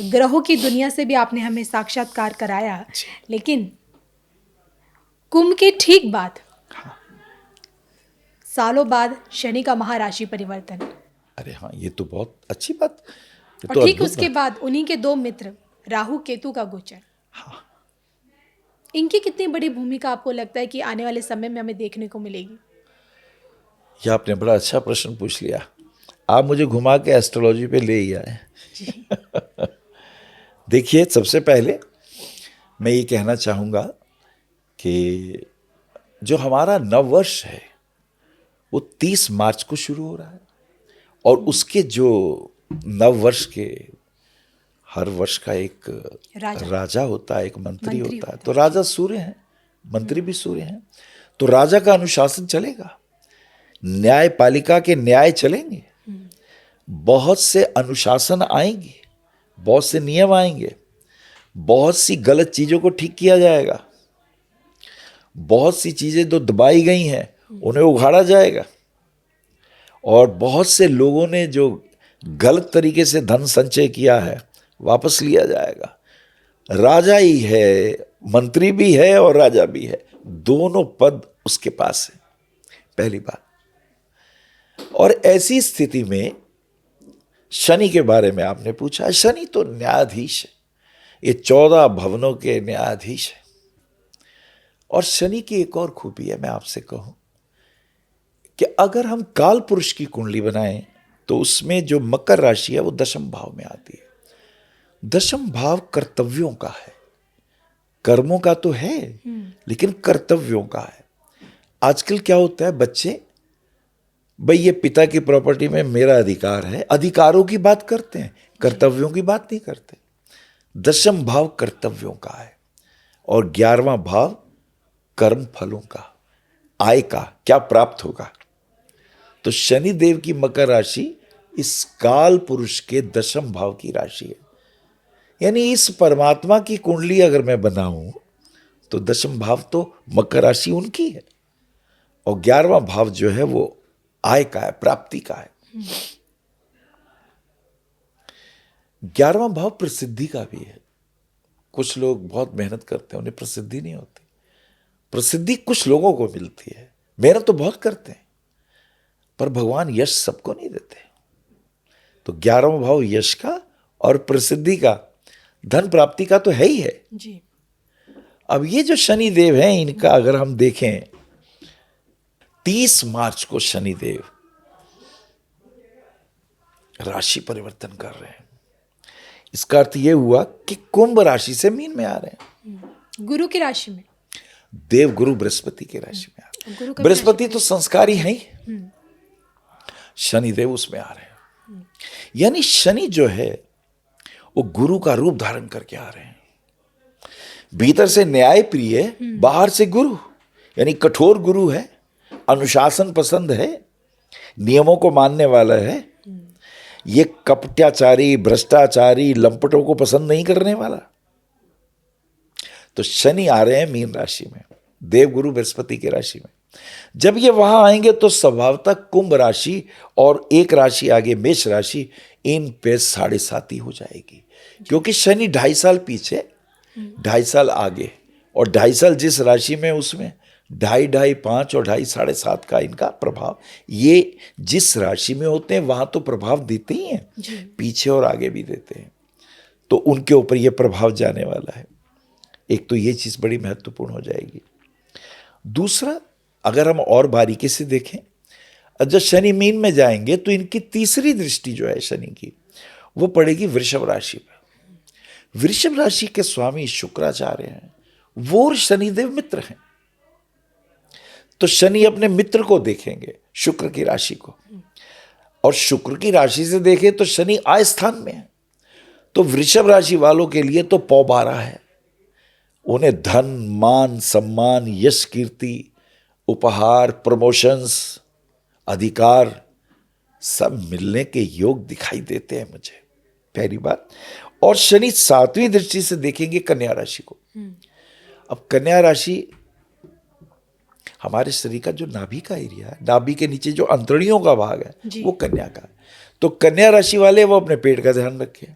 ग्रहों की दुनिया से भी आपने हमें साक्षात्कार कराया। लेकिन कुंभ के ठीक बाद, सालों बाद शनि का महाराशि परिवर्तन। अरे हाँ, ये तो बहुत अच्छी बात। और ठीक उसके बाद उन्हीं के 2 मित्र राहु केतु का गोचर। हाँ। इनकी कितनी बड़ी भूमिका आपको लगता है कि आने वाले समय में हमें देखने को मिलेगी? ये आपने बड़ा अच्छा प्रश्न पूछ लिया। आप मुझे घुमा के एस्ट्रोलॉजी पे ले ही आए। देखिए, सबसे पहले मैं ये कहना चाहूँगा कि जो हमारा नववर्ष है वो 30 मार्च को शुरू हो रहा है, और उसके जो नववर्ष के हर वर्ष का एक राजा होता है, एक मंत्री होता है। तो राजा सूर्य हैं, मंत्री भी सूर्य हैं। तो राजा का अनुशासन चलेगा, न्यायपालिका के न्याय चलेंगे, बहुत से अनुशासन आएंगे, बहुत से नियम आएंगे, बहुत सी गलत चीजों को ठीक किया जाएगा, बहुत सी चीजें जो दबाई गई हैं उन्हें उघाड़ा जाएगा, और बहुत से लोगों ने जो गलत तरीके से धन संचय किया है वापस लिया जाएगा। राजा ही है, मंत्री भी है और राजा भी है, दोनों पद उसके पास है, पहली बात। और ऐसी स्थिति में शनि के बारे में आपने पूछा, शनि तो न्यायाधीश है, ये 14 भवनों के न्यायाधीश है। और शनि की एक और खूबी है, मैं आपसे कहूं कि अगर हम काल पुरुष की कुंडली बनाएं तो उसमें जो मकर राशि है वो दशम भाव में आती है। दशम भाव कर्तव्यों का है, कर्मों का तो है लेकिन कर्तव्यों का है। आजकल क्या होता है, बच्चे भाई ये पिता की प्रॉपर्टी में मेरा अधिकार है, अधिकारों की बात करते हैं, कर्तव्यों की बात नहीं करते। दशम भाव कर्तव्यों का है और 11वां भाव कर्म फलों का, आय का, क्या प्राप्त होगा। तो शनि देव की मकर राशि इस काल पुरुष के दशम भाव की राशि है। यानी इस परमात्मा की कुंडली अगर मैं बनाऊं तो दशम भाव तो मकर राशि उनकी है और 11वां भाव जो है वो आय का है, प्राप्ति का है। 11वां भाव प्रसिद्धि का भी है। कुछ लोग बहुत मेहनत करते हैं, उन्हें प्रसिद्धि नहीं होती। प्रसिद्धि कुछ लोगों को मिलती है, मेहनत तो बहुत करते हैं, पर भगवान यश सबको नहीं देते। तो 11वां भाव यश का और प्रसिद्धि का, धन प्राप्ति का तो है ही है जी। अब ये जो शनि देव हैं, इनका अगर हम देखें 30 मार्च को शनि देव राशि परिवर्तन कर रहे हैं। इसका अर्थ यह हुआ कि कुंभ राशि से मीन में आ रहे हैं, गुरु की राशि में, देव गुरु बृहस्पति की राशि में आ रहे गुरु हैं। का बृहस्पति तो संस्कारी है ही, शनि देव उसमें आ रहे हैं। यानी शनि जो है वो गुरु का रूप धारण करके आ रहे हैं। भीतर से न्याय प्रिय, बाहर से गुरु, यानी कठोर गुरु है, अनुशासन पसंद है, नियमों को मानने वाला है। ये कपट्याचारी, भ्रष्टाचारी, लंपटों को पसंद नहीं करने वाला। तो शनि आ रहे हैं मीन राशि में, देवगुरु बृहस्पति की राशि में। जब ये वहां आएंगे तो स्वभावतः कुंभ राशि और एक राशि आगे मेष राशि, इन पे 7.5 हो जाएगी, क्योंकि शनि 2.5 साल पीछे, 2.5 साल आगे, और 2.5 साल जिस राशि में उसमें 2.5, 5 और 2.5, 7.5 का इनका प्रभाव। ये जिस राशि में होते हैं वहां तो प्रभाव देते ही हैं, पीछे और आगे भी देते हैं, तो उनके ऊपर ये प्रभाव जाने वाला है। एक तो ये चीज बड़ी महत्वपूर्ण हो जाएगी। दूसरा, अगर हम और बारीकी से देखें, जब शनि मीन में जाएंगे तो इनकी तीसरी दृष्टि जो है शनि की, वो पड़ेगी वृषभ राशि पर। वृषभ राशि के स्वामी शुक्राचार्य हैं, वो शनिदेव मित्र हैं। तो शनि अपने मित्र को देखेंगे, शुक्र की राशि को, और शुक्र की राशि से देखें तो शनि आय स्थान में है। तो वृषभ राशि वालों के लिए तो पौ 12 है। उन्हें धन, मान, सम्मान, यश, कीर्ति, उपहार, प्रमोशंस, अधिकार सब मिलने के योग दिखाई देते हैं मुझे, पहली बात। और शनि 7वीं दृष्टि से देखेंगे कन्या राशि को। अब कन्या राशि हमारे शरीर का जो नाभि का एरिया है, नाभि के नीचे जो अंतड़ियों का भाग है, वो कन्या का है। तो कन्या राशि वाले वो अपने पेट का ध्यान रखें,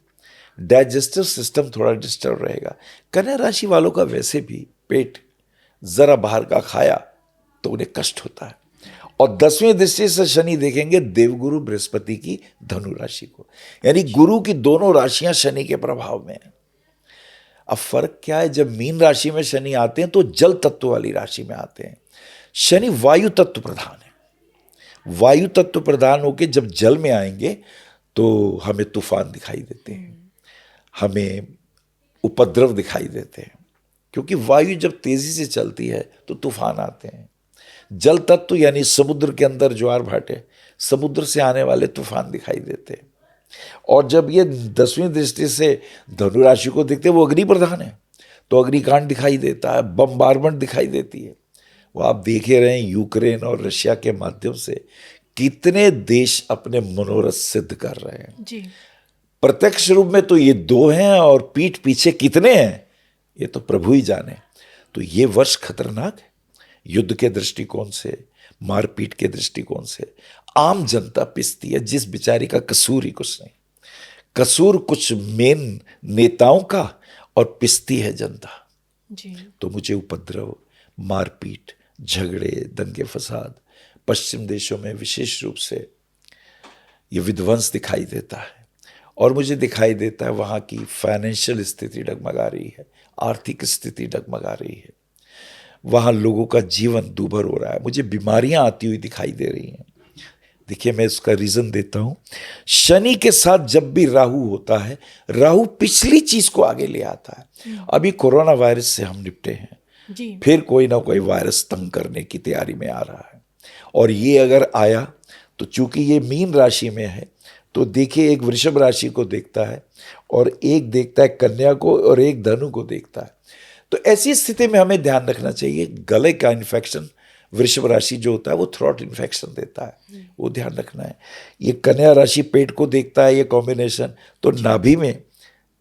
डाइजेस्टिव सिस्टम थोड़ा डिस्टर्ब रहेगा। कन्या राशि वालों का वैसे भी पेट जरा बाहर का खाया तो उन्हें कष्ट होता है। और 10वीं दृष्टि से शनि देखेंगे देवगुरु बृहस्पति की धनु राशि को, यानी गुरु की दोनों राशियां शनि के प्रभाव में है। अब फर्क क्या है, जब मीन राशि में शनि आते हैं तो जल तत्व वाली राशि में आते हैं। शनि वायु तत्व प्रधान है। वायु तत्व प्रधान होकर जब जल में आएंगे तो हमें तूफान दिखाई देते हैं, हमें उपद्रव दिखाई देते हैं, क्योंकि वायु जब तेजी से चलती है तो तूफान आते हैं। जल तत्व यानी समुद्र के अंदर ज्वार भाटे, समुद्र से आने वाले तूफान दिखाई देते हैं। और जब ये 10वीं दृष्टि से धनु राशि को देखते हैं, वो अग्नि प्रधान है, तो अग्निकांड दिखाई देता है, बमबारमेंट दिखाई देती है। वो आप देखे रहे हैं यूक्रेन और रशिया के माध्यम से कितने देश अपने मनोरथ सिद्ध कर रहे हैं जी। प्रत्यक्ष रूप में तो ये 2 हैं और पीठ पीछे कितने हैं ये तो प्रभु ही जाने। तो ये वर्ष खतरनाक है, युद्ध के दृष्टिकोण से, मारपीट के दृष्टिकोण से। आम जनता पिसती है, जिस बेचारी का कसूर ही कुछ नहीं। कसूर कुछ मेन नेताओं का और पिसती है जनता। जी। तो मुझे उपद्रव, मारपीट, झगड़े, दंगे फसाद, पश्चिम देशों में विशेष रूप से ये विध्वंस दिखाई देता है। और मुझे दिखाई देता है वहाँ की फाइनेंशियल स्थिति डगमगा रही है, आर्थिक स्थिति डगमगा रही है, वहाँ लोगों का जीवन दूभर हो रहा है, मुझे बीमारियां आती हुई दिखाई दे रही हैं। देखिए, मैं इसका रीज़न देता हूँ। शनि के साथ जब भी राहु होता है, राहु पिछली चीज़ को आगे ले आता है। अभी कोरोना वायरस से हम निपटे हैं, जी। फिर कोई ना कोई वायरस तंग करने की तैयारी में आ रहा है। और ये अगर आया तो चूंकि ये मीन राशि में है, तो देखिए एक वृषभ राशि को देखता है और एक देखता है कन्या को और एक धनु को देखता है। तो ऐसी स्थिति में हमें ध्यान रखना चाहिए, गले का इन्फेक्शन वृषभ राशि जो होता है वो थ्रोट इन्फेक्शन देता है, वो ध्यान रखना है। ये कन्या राशि पेट को देखता है, ये कॉम्बिनेशन, तो नाभि में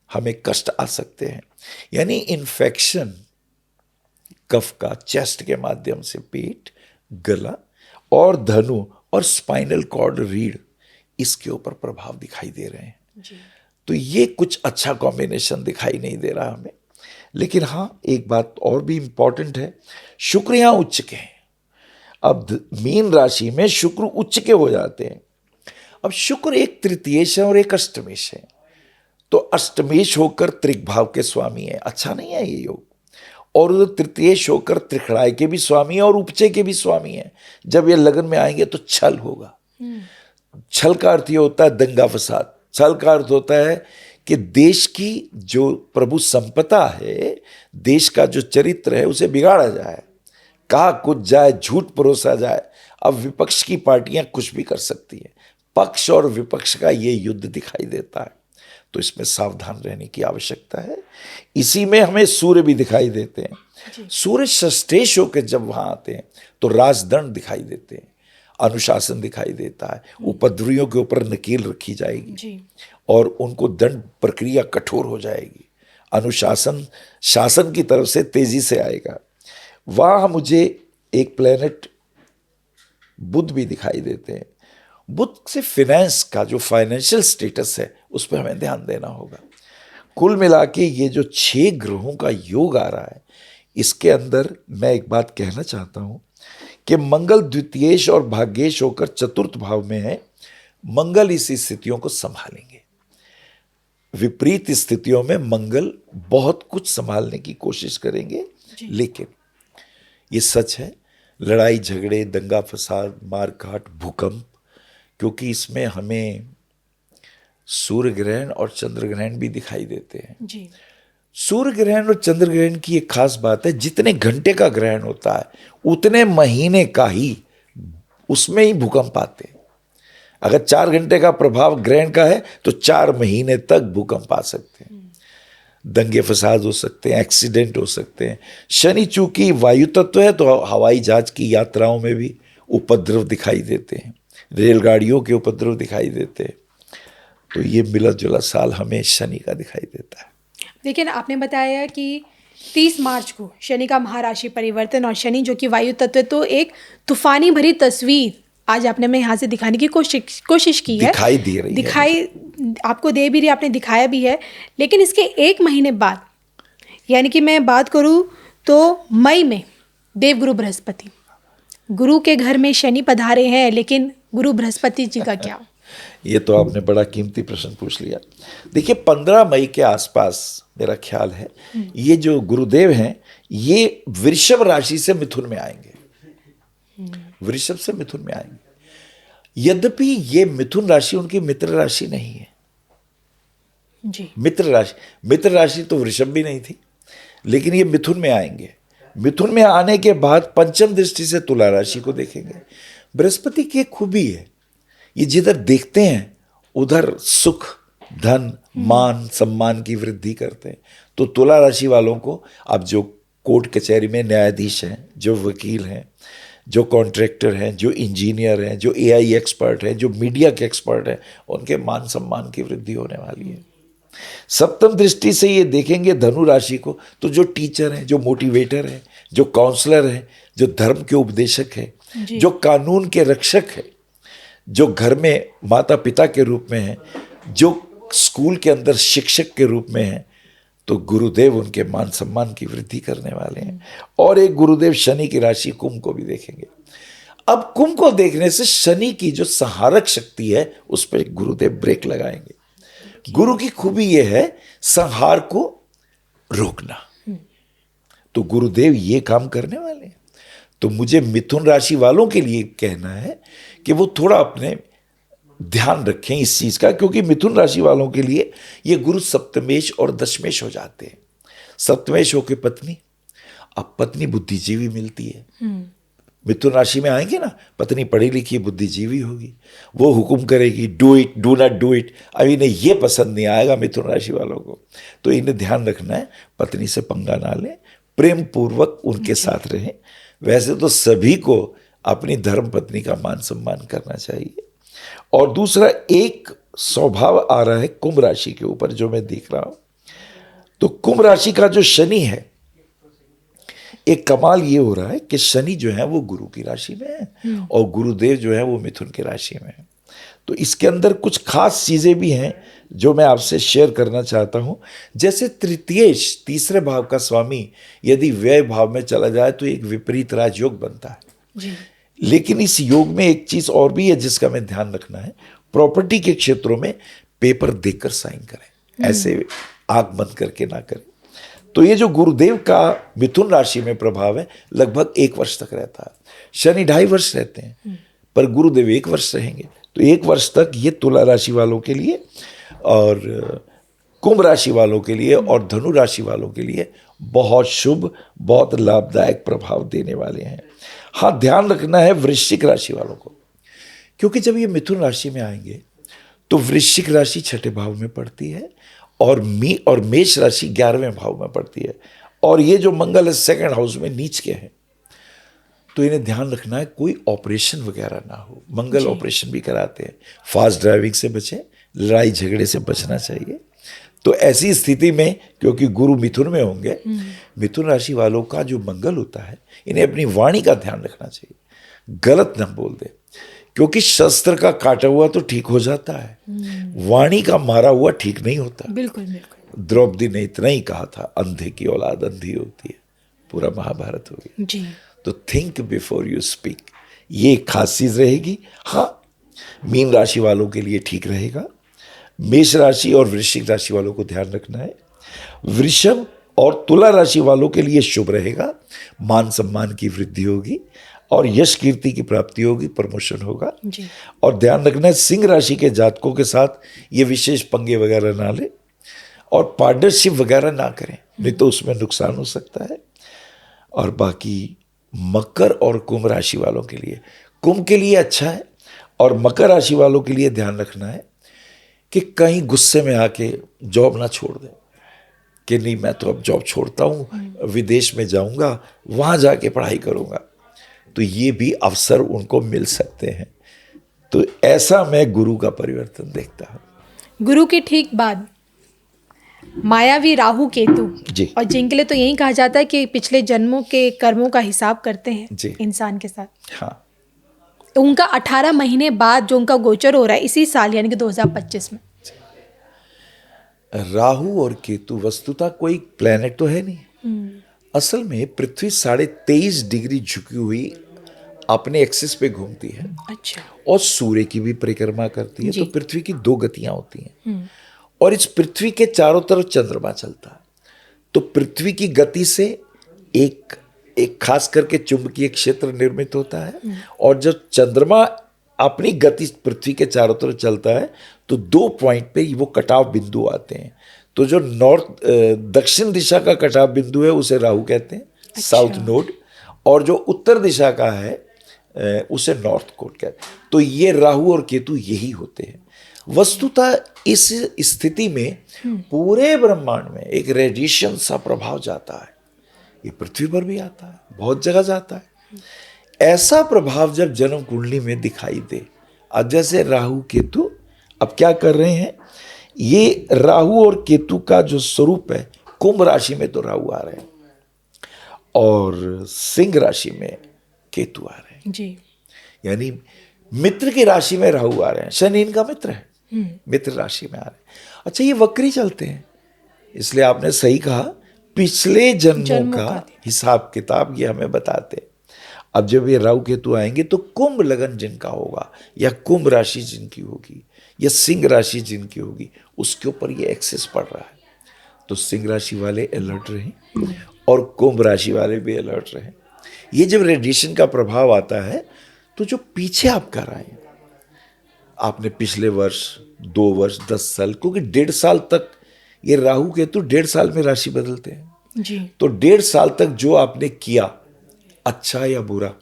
हमें कष्ट आ सकते हैं। यानी इन्फेक्शन कफ का चेस्ट के माध्यम से पेट, गला और धनु और स्पाइनल कॉर्ड, रीढ़, इसके ऊपर प्रभाव दिखाई दे रहे हैं। तो ये कुछ अच्छा कॉम्बिनेशन दिखाई नहीं दे रहा हमें। लेकिन हाँ, एक बात और भी इंपॉर्टेंट है, शुक्र यहाँ उच्च के हैं। अब मीन राशि में शुक्र उच्च के हो जाते हैं। अब शुक्र एक तृतीयेश है और एक अष्टमेश है, तो अष्टमेश होकर त्रिक के स्वामी है, अच्छा नहीं है ये योग। और उधर तृतीयेश होकर त्रिखड़ाय के भी स्वामी है और उपचय के भी स्वामी है। जब ये लगन में आएंगे तो छल होगा। छल का अर्थ ये होता है दंगा फसाद। छल का अर्थ होता है कि देश की जो प्रभु संपदा है, देश का जो चरित्र है, उसे बिगाड़ा जाए, कहा कुछ जाए, झूठ परोसा जाए। अब विपक्ष की पार्टियां कुछ भी कर सकती हैं। पक्ष और विपक्ष का ये युद्ध दिखाई देता है, तो इसमें सावधान रहने की आवश्यकता है। इसी में हमें सूर्य भी दिखाई देते हैं। सूर्य षष्ठेश होकर जब वहां आते हैं तो राजदंड दिखाई देते हैं, अनुशासन दिखाई देता है, उपद्रवियों के ऊपर नकेल रखी जाएगी जी। और उनको दंड प्रक्रिया कठोर हो जाएगी। अनुशासन शासन की तरफ से तेजी से आएगा। वहाँ मुझे एक प्लेनेट बुध भी दिखाई देते हैं। बुध से फिनेंस का जो फाइनेंशियल स्टेटस है उस पर हमें ध्यान देना होगा। कुल मिला के ये जो 6 ग्रहों का योग आ रहा है, इसके अंदर मैं एक बात कहना चाहता हूँ कि मंगल द्वितीयेश और भाग्येश होकर चतुर्थ भाव में है। मंगल इस स्थितियों को संभालेंगे। विपरीत स्थितियों में मंगल बहुत कुछ संभालने की कोशिश करेंगे, लेकिन ये सच है, लड़ाई झगड़े, दंगा फसाद, मारकाट, भूकंप, क्योंकि इसमें हमें सूर्य ग्रहण और चंद्र ग्रहण भी दिखाई देते हैं। जी। सूर्य ग्रहण और चंद्र ग्रहण की एक खास बात है, जितने घंटे का ग्रहण होता है उतने महीने का ही उसमें ही भूकंप आते हैं। अगर 4 घंटे का प्रभाव ग्रहण का है तो 4 महीने तक भूकंप आ सकते हैं, दंगे फसाद हो सकते हैं, एक्सीडेंट हो सकते हैं। शनि चूंकि वायु तत्व है तो हवाई जहाज की यात्राओं में भी उपद्रव दिखाई देते हैं, रेलगाड़ियों के उपद्रव दिखाई देते हैं। तो ये मिला जुला साल हमें शनि का दिखाई देता है। देखिए ना, आपने बताया कि 30 मार्च को शनि का महाराशि परिवर्तन, और शनि जो कि वायु तत्व है, तो एक तूफानी भरी तस्वीर आज आपने हमें यहाँ से दिखाने की कोशिश की है, दिखाई दे रही दिखाई आपको दे भी रही, आपने दिखाया भी है। लेकिन इसके 1 महीने बाद, यानी कि मैं बात करूँ तो मई में देवगुरु बृहस्पति, गुरु के घर में शनि पधारे हैं, लेकिन गुरु बृहस्पति जी का क्या? ये तो आपने बड़ा कीमती प्रश्न पूछ लिया। देखिए, 15 मई के आसपास मेरा ख्याल है ये जो गुरुदेव हैं ये वृषभ राशि से मिथुन में आएंगे। वृषभ से मिथुन में आएंगे। यद्यपि ये मिथुन राशि उनकी मित्र राशि नहीं है। जी। मित्र राशि तो वृषभ भी नहीं थी, लेकिन ये मिथुन में आएंगे। मिथुन में आने के बाद पंचम दृष्टि से तुला राशि को देखेंगे। बृहस्पति की एक खूबी है, ये जिधर देखते हैं उधर सुख, धन, मान, सम्मान की वृद्धि करते हैं। तो तुला राशि वालों को, अब जो कोर्ट कचहरी में न्यायाधीश हैं, जो वकील हैं, जो कॉन्ट्रैक्टर हैं, जो इंजीनियर हैं, जो AI एक्सपर्ट हैं, जो मीडिया के एक्सपर्ट हैं, उनके मान सम्मान की वृद्धि होने वाली है। सप्तम दृष्टि से ये देखेंगे धनु राशि को, तो जो टीचर हैं, जो मोटिवेटर हैं, जो काउंसलर हैं, जो धर्म के उपदेशक हैं, जो कानून के रक्षक हैं, जो घर में माता पिता के रूप में हैं, जो स्कूल के अंदर शिक्षक के रूप में हैं, तो गुरुदेव उनके मान सम्मान की वृद्धि करने वाले हैं। और एक गुरुदेव शनि की राशि कुंभ को भी देखेंगे। अब कुंभ को देखने से शनि की जो संहारक शक्ति है उस पर गुरुदेव ब्रेक लगाएंगे। गुरु की खूबी यह है संहार को रोकना, तो गुरुदेव ये काम करने वाले हैं। तो मुझे मिथुन राशि वालों के लिए कहना है कि वो थोड़ा अपने ध्यान रखें इस चीज का, क्योंकि मिथुन राशि वालों के लिए ये गुरु सप्तमेश और दशमेश हो जाते हैं। सप्तमेश होके पत्नी, अब पत्नी बुद्धिजीवी मिलती है। मिथुन राशि में आएंगे ना, पत्नी पढ़ी लिखी बुद्धिजीवी होगी, वो हुक्म करेगी do it, do not do it. अब इन्हें ये पसंद नहीं आएगा मिथुन राशि वालों को, तो इन्हें ध्यान रखना है पत्नी से पंगा ना लें, प्रेम पूर्वक उनके साथ रहें। वैसे तो सभी को अपनी धर्म पत्नी का मान सम्मान करना चाहिए। और दूसरा एक स्वभाव आ रहा है कुंभ राशि के ऊपर जो मैं देख रहा हूं, तो कुंभ राशि का जो शनि है, एक कमाल ये हो रहा है कि शनि जो है वो गुरु की राशि में है और गुरुदेव जो है वो मिथुन की राशि में है। तो इसके अंदर कुछ खास चीजें भी हैं जो मैं आपसे शेयर करना चाहता हूं। जैसे तृतीयेश, तीसरे भाव का स्वामी यदि व्यय भाव में चला जाए तो एक विपरीत राजयोग बनता है जी। लेकिन इस योग में एक चीज और भी है जिसका मैं ध्यान रखना है, प्रॉपर्टी के क्षेत्रों में पेपर देकर साइन करें, ऐसे आंख बंद करके ना करें। तो ये जो गुरुदेव का मिथुन राशि में प्रभाव है लगभग 1 वर्ष तक रहता है। शनि 2.5 वर्ष रहते हैं पर गुरुदेव 1 वर्ष रहेंगे। तो 1 वर्ष तक ये तुला राशि वालों के लिए और कुंभ राशि वालों के लिए और धनु राशि वालों के लिए बहुत शुभ, बहुत लाभदायक प्रभाव देने वाले हैं। हाँ, ध्यान रखना है वृश्चिक राशि वालों को, क्योंकि जब ये मिथुन राशि में आएंगे तो वृश्चिक राशि 6ठे भाव में पड़ती है और मेष राशि 11वें भाव में पड़ती है। और ये जो मंगल है 2nd हाउस में नीच के हैं, तो इन्हें ध्यान रखना है कोई ऑपरेशन वगैरह ना हो। मंगल ऑपरेशन भी कराते हैं। फास्ट ड्राइविंग से बचें, लड़ाई झगड़े से बचना चाहिए। तो ऐसी स्थिति में क्योंकि गुरु मिथुन में होंगे, मिथुन राशि वालों का जो मंगल होता है, इन्हें अपनी वाणी का ध्यान रखना चाहिए, गलत न बोल दे, क्योंकि शस्त्र का काटा हुआ तो ठीक हो जाता है, वाणी का मारा हुआ ठीक नहीं होता। बिल्कुल बिल्कुल द्रौपदी ने इतना ही कहा था, अंधे की औलाद अंधी होती है, पूरा महाभारत हो गया। जी। तो थिंक बिफोर यू स्पीक, ये एक खास चीज रहेगी। हाँ, मीन राशि वालों के लिए ठीक रहेगा। मेष राशि और वृश्चिक राशि वालों को ध्यान रखना है। वृषभ और तुला राशि वालों के लिए शुभ रहेगा, मान सम्मान की वृद्धि होगी और यश कीर्ति की प्राप्ति होगी, प्रमोशन होगा। जी। और ध्यान रखना है सिंह राशि के जातकों के साथ ये विशेष पंगे वगैरह ना ले और पार्टनरशिप वगैरह ना करें, नहीं तो उसमें नुकसान हो सकता है। और बाकी मकर और कुंभ राशि वालों के लिए, कुंभ के लिए अच्छा है और मकर राशि वालों के लिए ध्यान रखना है कि कहीं गुस्से में आके जॉब ना छोड़ दें कि नहीं मैं तो अब जॉब छोड़ता हूँ, विदेश में जाऊँगा, वहाँ जाके पढ़ाई करूँगा, तो ये भी अवसर उनको मिल सकते हैं। तो ऐसा मैं गुरु का परिवर्तन देखता हूँ। गुरु के ठीक बाद मायावी राहु केतु, जी। और जिनके लिए तो यही कहा जाता है कि पिछले जन्मों के कर्मों का हिसाब करते हैं जी। इंसान के साथ। हाँ, उनका 18 महीने बाद जो उनका गोचर हो रहा है इसी साल यानी कि 2025 में। राहु और केतु वस्तुतः कोई प्लेनेट तो है नहीं। असल में पृथ्वी 23.5 डिग्री झुकी हुई अपने एक्सिस पे घूमती है। अच्छा। और सूर्य की भी परिक्रमा करती है। जी। तो पृथ्वी की 2 गतियां होती हैं और इस पृथ्वी के चारों तरफ चंद्रमा चलता है। तो पृथ्वी की गति से एक खास करके चुंबकीय क्षेत्र निर्मित होता है और जब चंद्रमा अपनी गति पृथ्वी के चारों तरफ चलता है तो 2 पॉइंट पे वो कटाव बिंदु आते हैं। तो जो दक्षिण दिशा का कटाव बिंदु है उसे राहु कहते हैं, साउथ नोड, और जो उत्तर दिशा का है उसे नॉर्थ कोड कहते हैं। तो ये राहु और केतु यही होते हैं। वस्तुतः इस स्थिति में पूरे ब्रह्मांड में एक रेडिएशन सा प्रभाव जाता है। ये पृथ्वी पर भी आता है, बहुत जगह जाता है। ऐसा प्रभाव जब जन्म कुंडली में दिखाई दे, अब जैसे राहु केतु अब क्या कर रहे हैं, ये राहु और केतु का जो स्वरूप है, कुंभ राशि में तो राहु आ रहे हैं और सिंह राशि में केतु आ रहे हैं। जी। यानी मित्र की राशि में राहु आ रहे हैं। शनि इनका मित्र है, मित्र राशि में आ रहे हैं। अच्छा, ये वक्री चलते हैं, इसलिए आपने सही कहा, पिछले जन्मों जन्मों का का हिसाब किताब ये हमें बताते हैं। अब जब ये राहु केतु आएंगे तो कुंभ लगन जिनका होगा या कुंभ राशि जिनकी होगी या सिंह राशि जिनकी होगी, उसके ऊपर ये एक्सेस पड़ रहा है। तो सिंह राशि वाले अलर्ट रहें और कुंभ राशि वाले भी अलर्ट रहें। ये जब रेडिएशन का प्रभाव आता है तो जो पीछे आप कर आए, आपने पिछले वर्ष 2 वर्ष 10 साल, क्योंकि 1.5 साल तक ये राहु केतु 1.5 साल में राशि बदलते हैं। जी। तो 1.5 साल तक जो आपने किया, अच्छा या बुरा,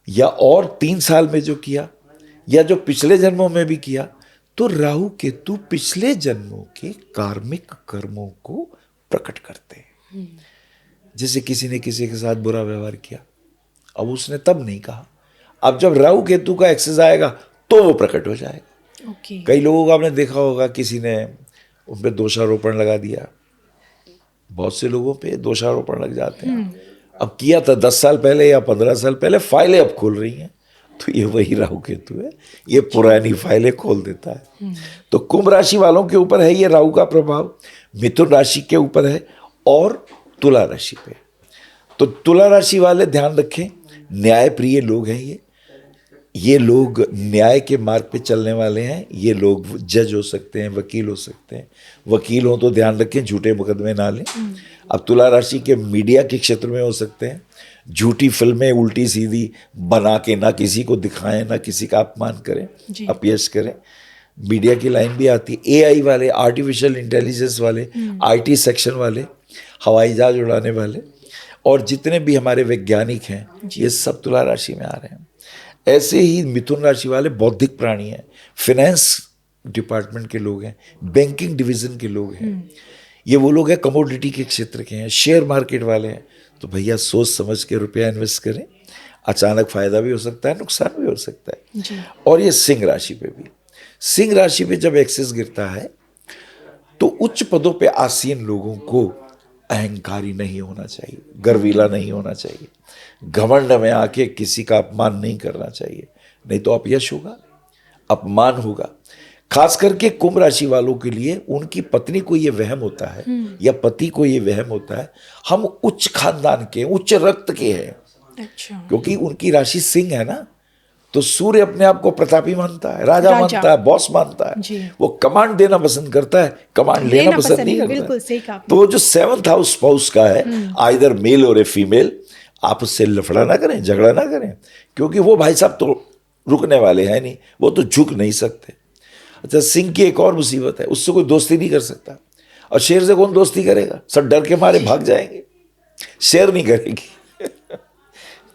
या और 3 साल में जो किया, या जो पिछले जन्मों में भी किया, तो राहु केतु पिछले जन्मों के कार्मिक कर्मों को प्रकट करते हैं। जैसे किसी ने किसी के साथ बुरा व्यवहार किया, अब उसने तब नहीं कहा, अब जब राहु केतु का एक्सेस आएगा तो वो प्रकट हो जाएगा। ओके। कई लोगों को आपने देखा होगा, किसी ने उन पे दोषारोपण लगा दिया। बहुत से लोगों पे दोषारोपण लग जाते हैं। अब किया था 10 साल पहले या 15 साल पहले, फाइलें अब खोल रही हैं, तो ये वही राहु केतु है, ये पुरानी फाइलें खोल देता है। तो कुंभ राशि वालों के ऊपर है ये राहु का प्रभाव, मिथुन राशि के ऊपर है और तुला राशि पे। तो तुला राशि वाले ध्यान रखें, न्याय प्रिय लोग हैं ये लोग न्याय के मार्ग पे चलने वाले हैं। ये लोग जज हो सकते हैं, वकील हो सकते हैं। वकील हो तो ध्यान रखें झूठे मुकदमे ना लें। अब तुला राशि के मीडिया के क्षेत्र में हो सकते हैं, झूठी फिल्में उल्टी सीधी बना के ना किसी को दिखाएं, ना किसी का अपमान करें, अपयश करें। मीडिया की लाइन भी आती है। एआई वाले, आर्टिफिशियल इंटेलिजेंस वाले, आईटी सेक्शन वाले, हवाई जहाज उड़ाने वाले, और जितने भी हमारे वैज्ञानिक हैं, ये सब तुला राशि में आ रहे हैं। ऐसे ही मिथुन राशि वाले बौद्धिक प्राणी हैं, फाइनेंस डिपार्टमेंट के लोग हैं, बैंकिंग डिवीजन के लोग हैं। ये वो लोग हैं कमोडिटी के क्षेत्र के हैं, शेयर मार्केट वाले हैं। तो भैया सोच समझ के रुपया इन्वेस्ट करें, अचानक फायदा भी हो सकता है, नुकसान भी हो सकता है जी। और ये सिंह राशि पे भी, सिंह राशि पे जब एक्सेस गिरता है तो उच्च पदों पे आसीन लोगों को अहंकारी नहीं होना चाहिए, गर्वीला नहीं होना चाहिए, घमंड में आके किसी का अपमान नहीं करना चाहिए, नहीं तो अपयश होगा, अपमान होगा। खास करके कुंभ राशि वालों के लिए उनकी पत्नी को ये वहम होता है या पति को ये वहम होता है, हम उच्च खानदान के, उच्च रक्त के हैं। अच्छा। क्योंकि उनकी राशि सिंह है ना, तो सूर्य अपने आप को प्रतापी मानता है, राजा मानता है, बॉस मानता है। वो कमांड देना पसंद करता है, कमांड लेना पसंद नहीं करता। बिल्कुल सही कहा। तो वो जो 7th हाउस स्पाउस का है, आइदर मेल और ए फीमेल, आप उससे लफड़ा ना करें, झगड़ा ना करें, क्योंकि वो भाई साहब तो रुकने वाले हैं नहीं, वो तो झुक नहीं सकते। अच्छा, सिंह की एक और मुसीबत है, उससे कोई दोस्ती नहीं कर सकता, और शेर से कौन दोस्ती करेगा, सब डर के मारे भाग जाएंगे, शेर नहीं करेगी।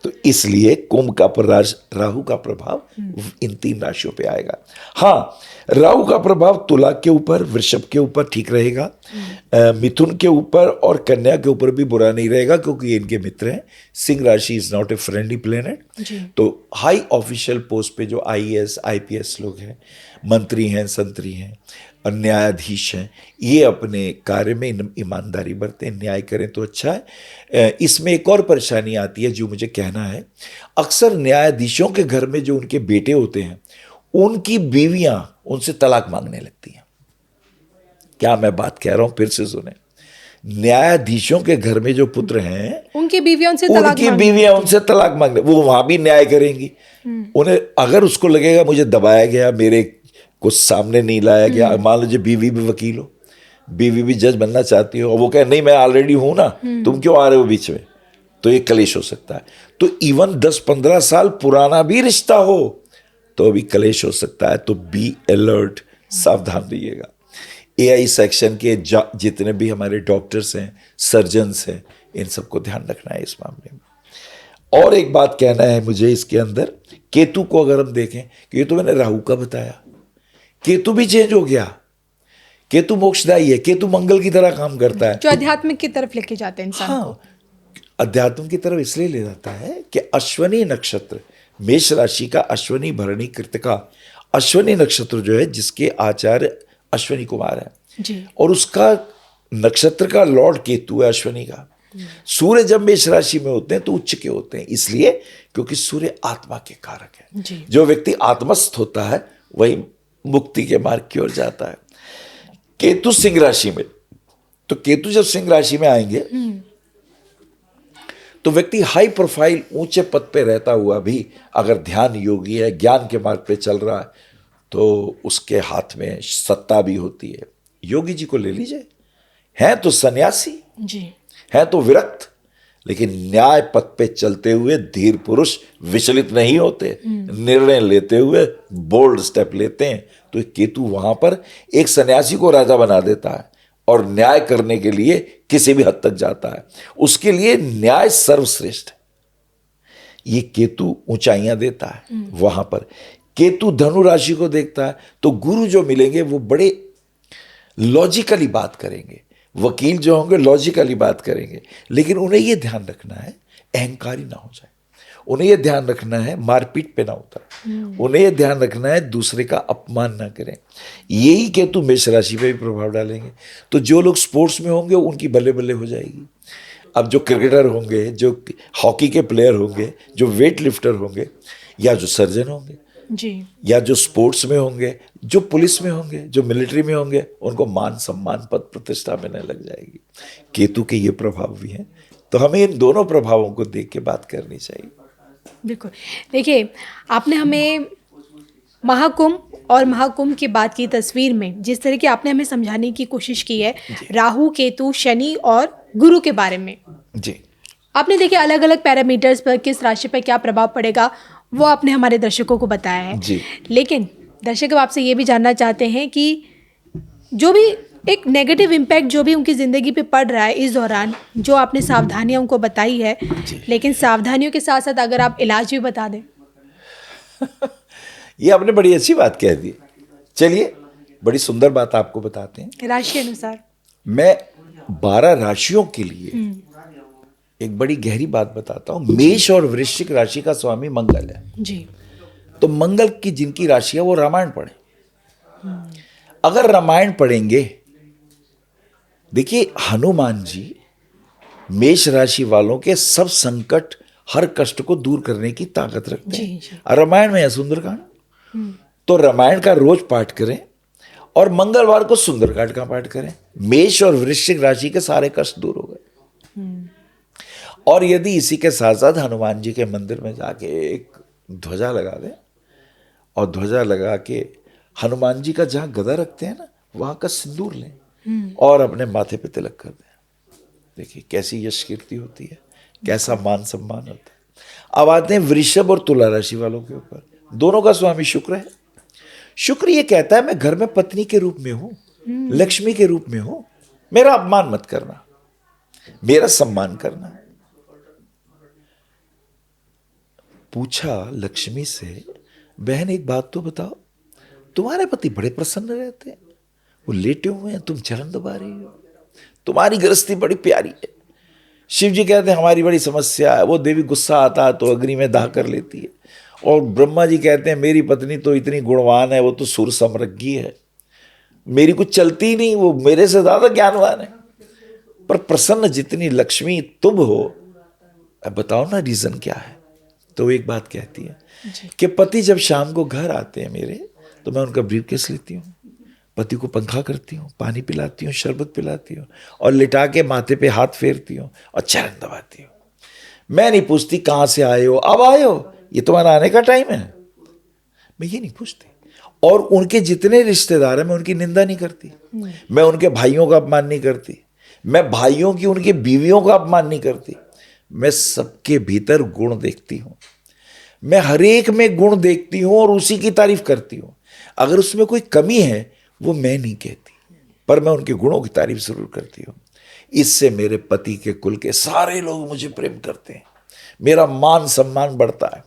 तो इसलिए कुंभ का राहु का प्रभाव इन 3 राशियों पे आएगा। हाँ, राहु का प्रभाव तुला के ऊपर, वृषभ के ऊपर ठीक रहेगा, मिथुन के ऊपर और कन्या के ऊपर भी बुरा नहीं रहेगा, क्योंकि ये इनके मित्र हैं। सिंह राशि is not a friendly planet. तो हाई ऑफिशियल पोस्ट पे जो आईएएस आईपीएस लोग हैं, मंत्री हैं, संतरी हैं और न्यायाधीश हैं, ये अपने कार्य में ईमानदारी बरतें, न्याय करें तो अच्छा है। इसमें एक और परेशानी आती है जो मुझे कहना है, अक्सर न्यायाधीशों के घर में जो उनके बेटे होते हैं, उनकी बीवियां उनसे तलाक मांगने लगती हैं। क्या मैं बात कह रहा हूं, फिर से सुने। न्यायाधीशों के घर में जो पुत्र हैं, उनकी बीवियां उनसे तलाक मांगने, वो वहां भी न्याय करेंगी। उन्हें अगर उसको लगेगा मुझे दबाया गया, मेरे कुछ सामने नहीं लाया गया, मान लीजिए बीवी भी वकील हो, बीवी भी जज बनना चाहती हो, और वो कहे नहीं मैं ऑलरेडी हूं ना, तुम क्यों आ रहे हो बीच में, तो ये कलेश हो सकता है। तो इवन 10-15 साल पुराना भी रिश्ता हो तो अभी कलेश हो सकता है। तो बी अलर्ट, सावधान रहिएगा। एआई सेक्शन के जितने भी हमारे डॉक्टर्स हैं, सर्जन्स हैं, इन सबको ध्यान रखना है इस मामले में। और एक बात कहना है मुझे इसके अंदर, केतु को अगर हम देखें, ये तो मैंने राहु का बताया, केतु भी चेंज हो गया। केतु मोक्षदायी है, केतु मंगल की तरह काम करता है, जो आध्यात्मिक की तरफ लेके जाते हैं इंसान को। अध्यात्म की तरफ इसलिए ले जाता है कि अश्वनी नक्षत्र, मेष राशि का अश्वनी, भरणी, कृतिका, अश्वनी नक्षत्र जो है, जिसके आचार्य अश्वनी कुमार है जी, और उसका नक्षत्र का लॉर्ड केतु है अश्वनी का। सूर्य जब मेष राशि में होते हैं तो उच्च के होते हैं, इसलिए क्योंकि सूर्य आत्मा के कारक है जी। जो व्यक्ति आत्मस्थ होता है वही मुक्ति के मार्ग की ओर जाता है। केतु सिंह राशि में, तो केतु जब सिंह राशि में आएंगे तो व्यक्ति हाई प्रोफाइल ऊंचे पद पे रहता हुआ भी अगर ध्यान योगी है, ज्ञान के मार्ग पे चल रहा है, तो उसके हाथ में सत्ता भी होती है। योगी जी को ले लीजिए, हैं तो सन्यासी, जी, हैं तो विरक्त, लेकिन न्याय पथ पे चलते हुए धीर पुरुष विचलित नहीं होते, निर्णय लेते हुए बोल्ड स्टेप लेते हैं। तो केतु वहां पर एक सन्यासी को राजा बना देता है और न्याय करने के लिए किसी भी हद तक जाता है। उसके लिए न्याय सर्वश्रेष्ठ है। ये केतु ऊंचाइयां देता है। वहां पर केतु धनु राशि को देखता है, तो गुरु जो मिलेंगे वो बड़े लॉजिकली बात करेंगे, वकील जो होंगे लॉजिकली बात करेंगे, लेकिन उन्हें यह ध्यान रखना है अहंकारी ना हो जाए, उन्हें यह ध्यान रखना है मारपीट पे ना उतरे, उन्हें यह ध्यान रखना है दूसरे का अपमान ना करें। यही केतु मेष राशि पे भी प्रभाव डालेंगे। तो जो लोग स्पोर्ट्स में होंगे उनकी बल्ले बल्ले हो जाएगी। अब जो क्रिकेटर होंगे, जो हॉकी के प्लेयर होंगे, जो वेट लिफ्टर होंगे, या जो सर्जन होंगे जी, या जो स्पोर्ट्स में होंगे, जो पुलिस में होंगे, जो मिलिट्री में होंगे, उनको मान सम्मान पद प्रतिष्ठा मिलने लग जाएगी। केतु के ये प्रभाव भी हैं। तो हमें इन दोनों प्रभावों को देख के बात करनी चाहिए। बिल्कुल। देखिए, आपने हमें महाकुंभ और महाकुंभ की बात की तस्वीर में जिस तरह की आपने हमें समझाने की कोशिश की है राहु, केतु, शनि और गुरु के बारे में, जी, आपने देखिए अलग अलग पैरामीटर्स पर किस राशि पर क्या प्रभाव पड़ेगा वो आपने हमारे दर्शकों को बताया है जी। लेकिन दर्शक आपसे ये भी जानना चाहते हैं कि जो भी एक नेगेटिव इम्पैक्ट जो भी उनकी ज़िंदगी पे पड़ रहा है इस दौरान, जो आपने सावधानियां उनको बताई है, लेकिन सावधानियों के साथ साथ अगर आप इलाज भी बता दें। ये आपने बड़ी अच्छी बात कह दी। चलिए, बड़ी सुंदर बात आपको बताते हैं। राशि अनुसार मैं 12 राशियों के लिए एक बड़ी गहरी बात बताता हूं। मेष और वृश्चिक राशि का स्वामी मंगल है जी, तो मंगल की जिनकी राशि है वो रामायण पढ़े। अगर रामायण पढ़ेंगे, देखिए हनुमान जी मेष राशि वालों के सब संकट, हर कष्ट को दूर करने की ताकत रखते जी, हैं। जी। और रामायण में है सुंदरकांड, तो रामायण का रोज पाठ करें और मंगलवार को सुंदरकांड का पाठ करें। मेष और वृश्चिक राशि के सारे कष्ट दूर हो गए। और यदि इसी के साथ साथ हनुमान जी के मंदिर में जाके एक ध्वजा लगा दें और ध्वजा लगा के हनुमान जी का जहां गदा रखते हैं ना, वहां का सिंदूर लें और अपने माथे पे तिलक कर दें। देखिए कैसी यश कीर्ति होती है, कैसा मान सम्मान होता है। अब आते हैं वृषभ और तुला राशि वालों के ऊपर। दोनों का स्वामी शुक्र है। शुक्र ये कहता है मैं घर में पत्नी के रूप में हूं, लक्ष्मी के रूप में हूं, मेरा अपमान मत करना, मेरा सम्मान करना। पूछा लक्ष्मी से, बहन एक बात तो बताओ, तुम्हारे पति बड़े प्रसन्न रहते हैं, वो लेटे हुए हैं, तुम चरण दबा रही हो, तुम्हारी गृहस्थी बड़ी प्यारी है। शिव जी कहते हैं हमारी बड़ी समस्या है, वो देवी गुस्सा आता है तो अग्नि में दाह कर लेती है। और ब्रह्मा जी कहते हैं मेरी पत्नी तो इतनी गुणवान है, वो तो सुर समृद्धि है, मेरी कुछ चलती ही नहीं, वो मेरे से ज्यादा ज्ञानवान है। पर प्रसन्न जितनी लक्ष्मी तुम हो, अब बताओ ना रीजन क्या है। तो एक बात कहती है कि पति जब शाम को घर आते हैं मेरे, तो मैं उनका ब्रीफकेस लेती हूँ, पति को पंखा करती हूँ, पानी पिलाती हूँ, शरबत पिलाती हूँ और लिटा के माथे पे हाथ फेरती हूँ और चरण दबाती हूँ। मैं नहीं पूछती कहाँ से आए हो, अब आए हो, ये तुम्हारा आने का टाइम है, मैं ये नहीं पूछती। और उनके जितने रिश्तेदार हैं मैं उनकी निंदा नहीं करती, मैं उनके भाइयों का अपमान नहीं करती, मैं भाइयों की उनकी बीवियों का अपमान नहीं करती। मैं सबके भीतर गुण देखती हूँ, मैं हरेक में गुण देखती हूँ और उसी की तारीफ करती हूँ। अगर उसमें कोई कमी है वो मैं नहीं कहती, पर मैं उनके गुणों की तारीफ जरूर करती हूँ। इससे मेरे पति के कुल के सारे लोग मुझे प्रेम करते हैं, मेरा मान सम्मान बढ़ता है।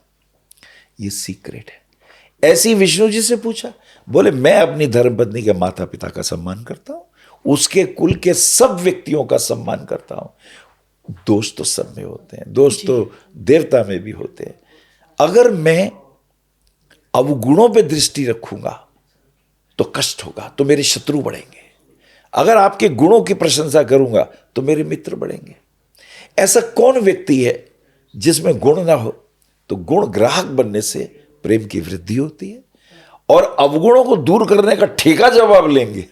ये सीक्रेट है। ऐसी विष्णु जी से पूछा, बोले मैं अपनी धर्मपत्नी के माता पिता का सम्मान करता हूँ, उसके कुल के सब व्यक्तियों का सम्मान करता हूँ। दोष तो सब में होते हैं, दोष तो देवता में भी होते हैं। अगर मैं अवगुणों पे दृष्टि रखूंगा तो कष्ट होगा, तो मेरे शत्रु बढ़ेंगे। अगर आपके गुणों की प्रशंसा करूंगा तो मेरे मित्र बढ़ेंगे। ऐसा कौन व्यक्ति है जिसमें गुण ना हो? तो गुण ग्राहक बनने से प्रेम की वृद्धि होती है, और अवगुणों को दूर करने का ठेका जब आप लेंगे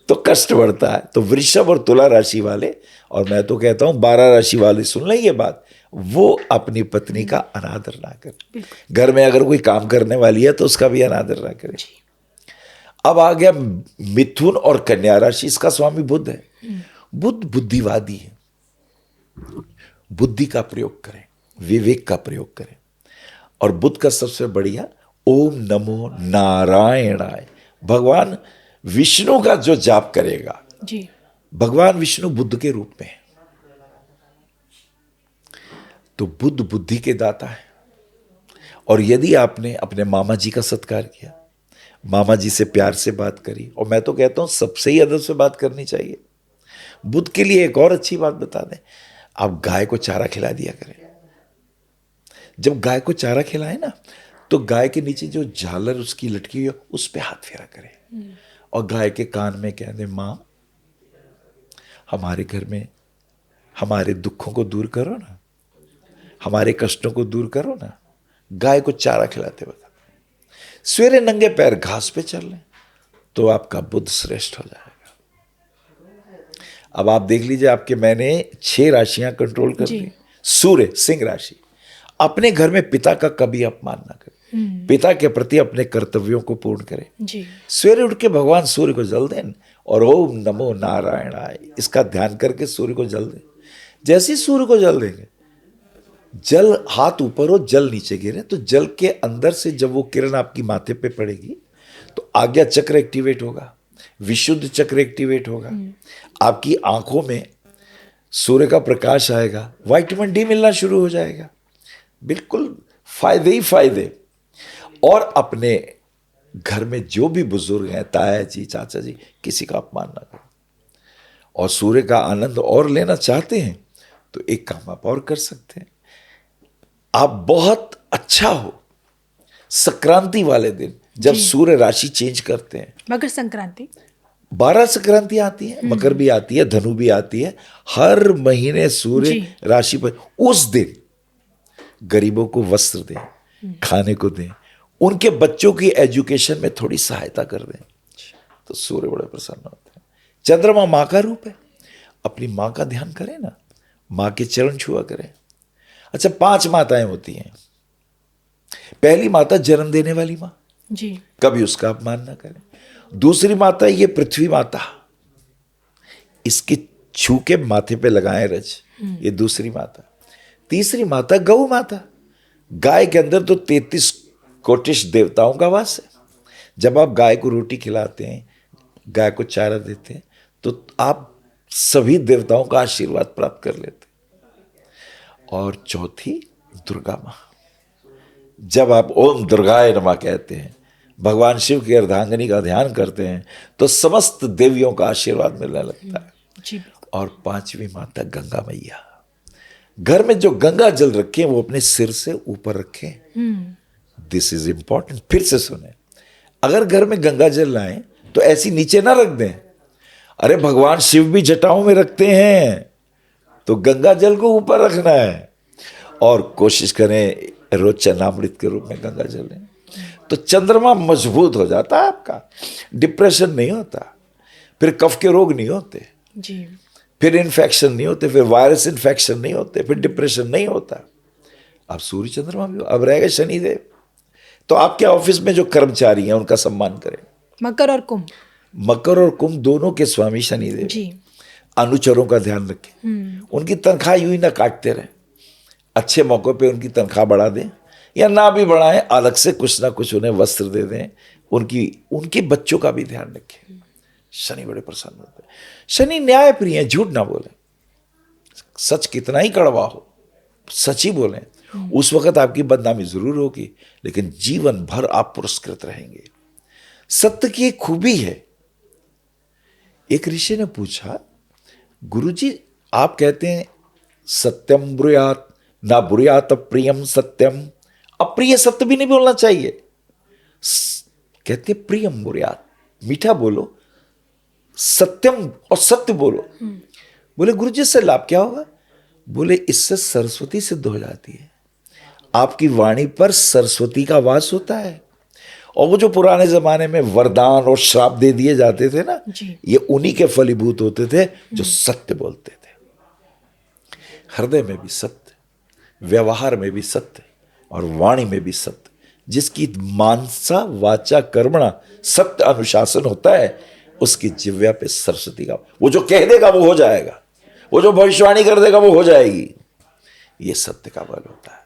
तो कष्ट बढ़ता है। तो वृषभ और तुला राशि वाले, और मैं तो कहता हूं 12 राशि वाले सुन लें ये बात, वो अपनी पत्नी का अनादर ना करें। घर में अगर कोई काम करने वाली है तो उसका भी अनादर ना करें। अब आ गया मिथुन और कन्या राशि, इसका स्वामी बुध है। बुध बुद्धिवादी है, बुद्धि का प्रयोग करें, विवेक का प्रयोग करें। और बुध का सबसे बढ़िया ओम नमो नारायणाय, भगवान विष्णु का जो जाप करेगा जी, भगवान विष्णु बुद्ध के रूप में है, तो बुद्ध बुद्धि के दाता है। और यदि आपने अपने मामा जी का सत्कार किया, मामा जी से प्यार से बात करी, और मैं तो कहता हूं सबसे ही अदब से बात करनी चाहिए। बुद्ध के लिए एक और अच्छी बात बता दें, आप गाय को चारा खिला दिया करें। जब गाय को चारा खिलाए ना, तो गाय के नीचे जो झालर उसकी लटकी हुई है उस पे हाथ फेरा करें और गाय के कान में कह दें, मां हमारे घर में हमारे दुखों को दूर करो ना, हमारे कष्टों को दूर करो ना। गाय को चारा खिलाते वक्त सवेरे नंगे पैर घास पे चल लें तो आपका बुद्ध श्रेष्ठ हो जाएगा। अब आप देख लीजिए, आपके मैंने 6 राशियां कंट्रोल कर दी। सूर्य सिंह राशि, अपने घर में पिता का कभी अपमान ना करें, पिता के प्रति अपने कर्तव्यों को पूर्ण करें। सवेरे उठ के भगवान सूर्य को जल दें और ओम नमो नारायणाय इसका ध्यान करके सूर्य को जल दें। जैसे ही सूर्य को जल देंगे, जल हाथ ऊपर हो जल नीचे गिरे, तो जल के अंदर से जब वो किरण आपकी माथे पे पड़ेगी तो आज्ञा चक्र एक्टिवेट होगा, विशुद्ध चक्र एक्टिवेट होगा, आपकी आंखों में सूर्य का प्रकाश आएगा, विटामिन डी मिलना शुरू हो जाएगा। बिल्कुल फायदे ही फायदे। और अपने घर में जो भी बुजुर्ग हैं, ताया जी, चाचा जी, किसी का अपमान ना करें। और सूर्य का आनंद और लेना चाहते हैं तो एक काम आप और कर सकते हैं, आप बहुत अच्छा हो संक्रांति वाले दिन जब सूर्य राशि चेंज करते हैं, मकर संक्रांति, 12 संक्रांति आती है, मकर भी आती है, धनु भी आती है, हर महीने सूर्य राशि पर, उस दिन गरीबों को वस्त्र दें, खाने को दें, उनके बच्चों की एजुकेशन में थोड़ी सहायता कर दें, तो सूर्य बड़े प्रसन्न होते हैं। चंद्रमा माँ का रूप है, अपनी माँ का ध्यान करें ना, माँ के चरण छुआ करें। अच्छा, 5 माताएं होती हैं। पहली माता जन्म देने वाली माँ जी, कभी उसका अपमान ना करें। दूसरी माता ये पृथ्वी माता, इसके छू के माथे पे लगाएं रज, ये दूसरी माता। तीसरी माता गौ माता, गाय के अंदर तो 33 कोटिश देवताओं का वास है। जब आप गाय को रोटी खिलाते हैं, गाय को चारा देते हैं, तो आप सभी देवताओं का आशीर्वाद प्राप्त कर लेते हैं। और चौथी दुर्गा माँ, जब आप ओम दुर्गाय नमः कहते हैं, भगवान शिव की अर्धांगिनी का ध्यान करते हैं, तो समस्त देवियों का आशीर्वाद मिलने लगता है जी। और 5वीं माता गंगा मैया, घर में जो गंगा जल रखे वो अपने सिर से ऊपर रखें। This is important. फिर से सुने, अगर घर में गंगा जल लाएं तो ऐसी नीचे ना रख दें। अरे भगवान शिव भी जटाओं में रखते हैं, तो गंगा जल को ऊपर रखना है। और कोशिश करें रोज चरणामृत के रूप में गंगा जल लें, तो चंद्रमा मजबूत हो जाता है आपका, डिप्रेशन नहीं होता, फिर कफ के रोग नहीं होते जी, फिर इन्फेक्शन नहीं होते, फिर वायरस इन्फेक्शन नहीं होते, फिर डिप्रेशन नहीं होता। अब सूर्य चंद्रमा भी, अब रहेगा शनिदेव। तो आपके ऑफिस में जो कर्मचारी हैं उनका सम्मान करें। मकर और कुंभ, मकर और कुंभ दोनों के स्वामी शनिदेव जी, अनुचरों का ध्यान रखें, उनकी तनख्वाह यूं ही ना काटते रहें, अच्छे मौकों पे उनकी तनख्वाह बढ़ा दें या ना भी बढ़ाएं, अलग से कुछ ना कुछ उन्हें वस्त्र दे दें, उनके बच्चों का भी ध्यान रखें। शनि बड़े प्रसन्न होते हैं। शनि न्याय प्रिय है, झूठ ना बोले, सच कितना ही कड़वा हो सच ही बोलें। उस वक्त आपकी बदनामी जरूर होगी, लेकिन जीवन भर आप पुरस्कृत रहेंगे। सत्य की एक खूबी है। एक ऋषि ने पूछा, गुरुजी आप कहते हैं सत्यम ब्रूयात ना ब्रूयात अप्रियम सत्यम, अप्रिय सत्य भी नहीं बोलना चाहिए, कहते प्रियम ब्रूयात, मीठा बोलो, सत्यम और सत्य बोलो। बोले गुरुजी इससे लाभ क्या होगा? बोले इससे सरस्वती सिद्ध हो जाती है, आपकी वाणी पर सरस्वती का वास होता है और वो जो पुराने जमाने में वरदान और श्राप दे दिए जाते थे ना, जी। ये उन्हीं के फलीभूत होते थे जो सत्य बोलते थे। हृदय में भी सत्य, व्यवहार में भी सत्य और वाणी में भी सत्य। जिसकी मानसा वाचा कर्मणा सत्य अनुशासन होता है, उसकी जिह्वा पे सरस्वती का, वो जो कह देगा वो हो जाएगा, वो जो भविष्यवाणी कर देगा वो हो जाएगी। ये सत्य का बल होता है।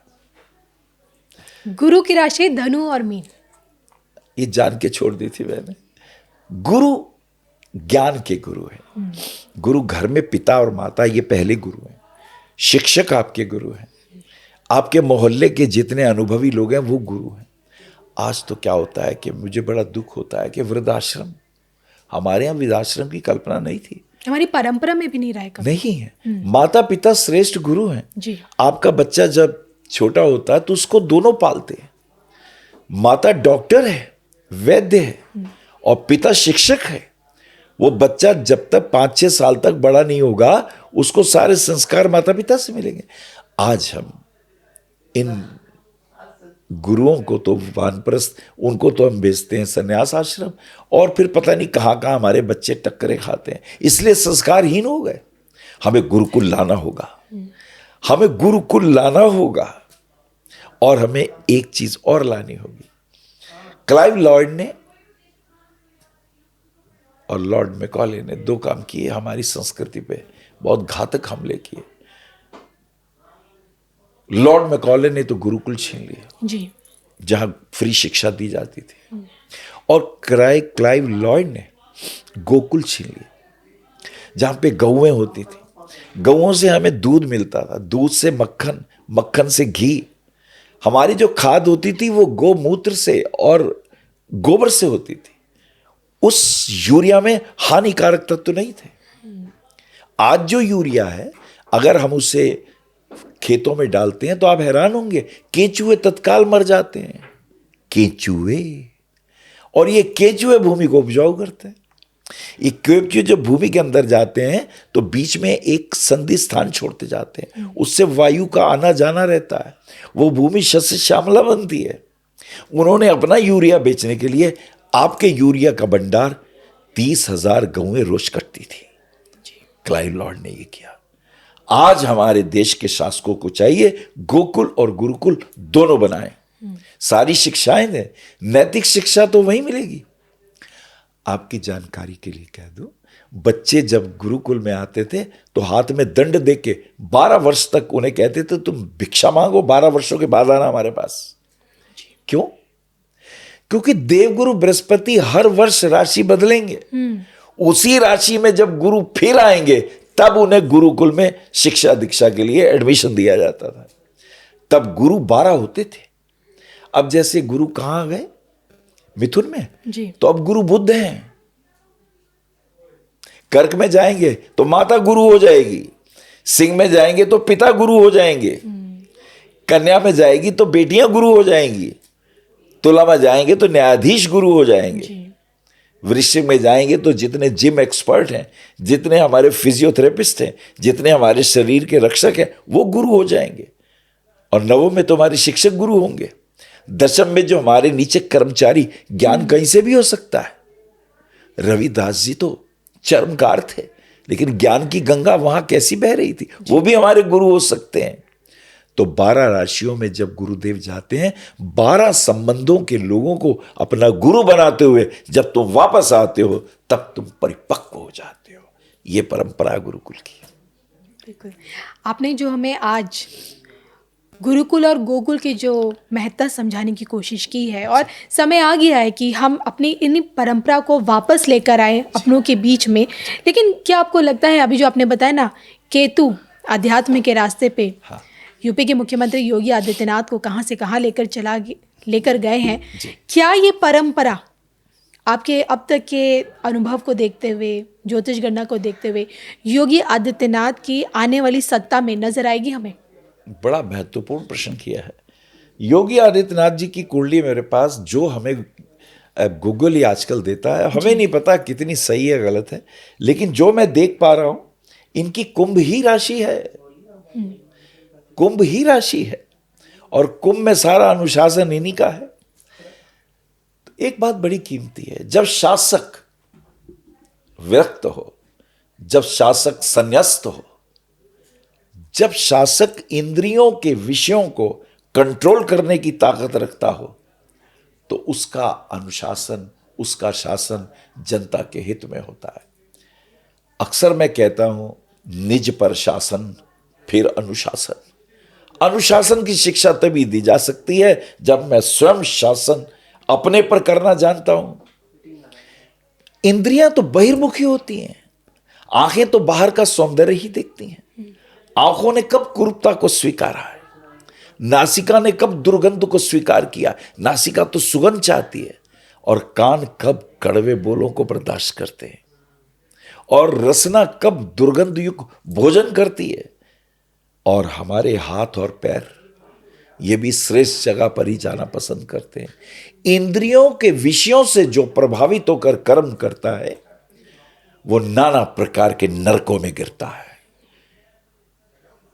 गुरु की राशि धनु और मीन। ये जान के छोड़ दी थी मैंने। गुरु ज्ञान के गुरु हैं। गुरु घर में पिता और माता ये पहले गुरु हैं। शिक्षक आपके गुरु हैं। आपके मोहल्ले के जितने अनुभवी लोग हैं वो गुरु हैं। आज तो क्या होता है कि मुझे बड़ा दुख होता है कि वृद्धाश्रम, हमारे यहाँ वृद्धाश्रम की कल्पना नहीं थी, हमारी परंपरा में भी नहीं रहा है कभी। नहीं है। माता पिता श्रेष्ठ गुरु हैं। जी। आपका बच्चा जब छोटा होता है तो उसको दोनों पालते हैं। माता डॉक्टर है, वैद्य है, और पिता शिक्षक है। वो बच्चा जब तक 5-6 साल तक बड़ा नहीं होगा, उसको सारे संस्कार माता पिता से मिलेंगे। आज हम इन गुरुओं को तो वानप्रस्थ, उनको तो हम भेजते हैं संन्यास आश्रम, और फिर पता नहीं कहाँ कहाँ हमारे बच्चे टक्करे खाते हैं। इसलिए संस्कारहीन हो गए। हमें गुरुकुल लाना होगा, हमें गुरुकुल लाना होगा, और हमें एक चीज और लानी होगी। क्लाइव लॉयड ने और लॉर्ड मैकॉले ने 2 काम किए, हमारी संस्कृति पे बहुत घातक हमले किए। लॉर्ड मैकॉले ने तो गुरुकुल छीन लिया, जी। जहां फ्री शिक्षा दी जाती थी, और क्लाइव लॉयड ने गोकुल छीन लिया, जहां पे गौएं होती थी। गौओं से हमें दूध मिलता था, दूध से मक्खन, मक्खन से घी। हमारी जो खाद होती थी वो गोमूत्र से और गोबर से होती थी। उस यूरिया में हानिकारक तत्व तो नहीं थे। आज जो यूरिया है, अगर हम उसे खेतों में डालते हैं तो आप हैरान होंगे, केंचुए तत्काल मर जाते हैं। केंचुए, और ये केंचुए भूमि को उपजाऊ करते हैं। ये केंचुए जब भूमि के अंदर जाते हैं तो बीच में एक संधि स्थान छोड़ते जाते हैं, उससे वायु का आना जाना रहता है, वो भूमि शस्य श्यामला बनती है। उन्होंने अपना यूरिया बेचने के लिए आपके यूरिया का भंडार 30,000 गौएं रोज कटती थी। क्लाइव लॉर्ड ने ये किया। आज हमारे देश के शासकों को चाहिए गोकुल और गुरुकुल दोनों बनाएं। सारी शिक्षाएं दें, नैतिक शिक्षा तो वहीं मिलेगी। आपकी जानकारी के लिए कह दूं, बच्चे जब गुरुकुल में आते थे तो हाथ में दंड देके 12 वर्ष तक उन्हें कहते थे तुम भिक्षा मांगो, 12 वर्षों के बाद आना हमारे पास। क्यों? क्योंकि देवगुरु बृहस्पति हर वर्ष राशि बदलेंगे। उसी राशि में जब गुरु फिर आएंगे तब उन्हें गुरुकुल में शिक्षा दीक्षा के लिए एडमिशन दिया जाता था। तब गुरु 12 होते थे। अब जैसे गुरु कहां गए? मिथुन में जी। तो अब गुरु बुध हैं। कर्क में जाएंगे तो माता गुरु हो जाएगी, सिंह में जाएंगे तो पिता गुरु हो जाएंगे, कन्या में जाएगी तो बेटियां गुरु हो जाएंगी, तुला में जाएंगे तो न्यायाधीश गुरु हो जाएंगे, वृश्चिक में जाएंगे तो जितने जिम एक्सपर्ट हैं, जितने हमारे फिजियोथेरेपिस्ट हैं, जितने हमारे शरीर के रक्षक हैं, वो गुरु हो जाएंगे। और नवम में तो हमारे शिक्षक गुरु होंगे। दशम में जो हमारे नीचे कर्मचारी, ज्ञान कहीं से भी हो सकता है। रविदास जी तो चर्मकार थे, लेकिन ज्ञान की गंगा वहां कैसी बह रही थी, वो भी हमारे गुरु हो सकते हैं। तो 12 राशियों में जब गुरुदेव जाते हैं, 12 संबंधों के लोगों को अपना गुरु बनाते हुए जब तुम वापस आते हो तब तुम परिपक्व हो जाते हो। ये परंपरा गुरुकुल की है। बिल्कुल। आपने जो हमें आज गुरुकुल और गोकुल की जो महत्ता समझाने की कोशिश की है, और समय आ गया है कि हम अपनी इन परंपरा को वापस लेकर आए अपनों के बीच में। लेकिन क्या आपको लगता है, अभी जो आपने बताया ना, केतु अध्यात्म के रास्ते पे यूपी के मुख्यमंत्री योगी आदित्यनाथ को कहाँ से कहाँ लेकर गए हैं, क्या ये परंपरा आपके अब तक के अनुभव को देखते हुए, ज्योतिष गणना को देखते हुए, योगी आदित्यनाथ की आने वाली सत्ता में नजर आएगी हमें? बड़ा महत्वपूर्ण प्रश्न किया है। योगी आदित्यनाथ जी की कुंडली मेरे पास, जो हमें गूगल ही आजकल देता है, हमें नहीं पता कितनी सही है गलत है, लेकिन जो मैं देख पा रहा हूं, इनकी कुंभ ही राशि है। कुंभ ही राशि है, और कुंभ में सारा अनुशासन इन्हीं का है। एक बात बड़ी कीमती है, जब शासक विरक्त हो, जब शासक संन्यस्त हो, जब शासक इंद्रियों के विषयों को कंट्रोल करने की ताकत रखता हो, तो उसका अनुशासन, उसका शासन जनता के हित में होता है। अक्सर मैं कहता हूं, निज पर शासन फिर अनुशासन। अनुशासन की शिक्षा तभी दी जा सकती है जब मैं स्वयं शासन अपने पर करना जानता हूं। इंद्रियां तो बहिर्मुखी होती हैं, आंखें तो बाहर का सौंदर्य ही देखती हैं। आंखों ने कब कुरूपता को स्वीकारा है? नासिका ने कब दुर्गंध को स्वीकार किया? नासिका तो सुगंध चाहती है। और कान कब कड़वे बोलों को बर्दाश्त करते हैं? और रसना कब दुर्गंध युक्त भोजन करती है? और हमारे हाथ और पैर, ये भी श्रेष्ठ जगह पर ही जाना पसंद करते हैं। इंद्रियों के विषयों से जो प्रभावित होकर कर्म करता है, वो नाना प्रकार के नरकों में गिरता है।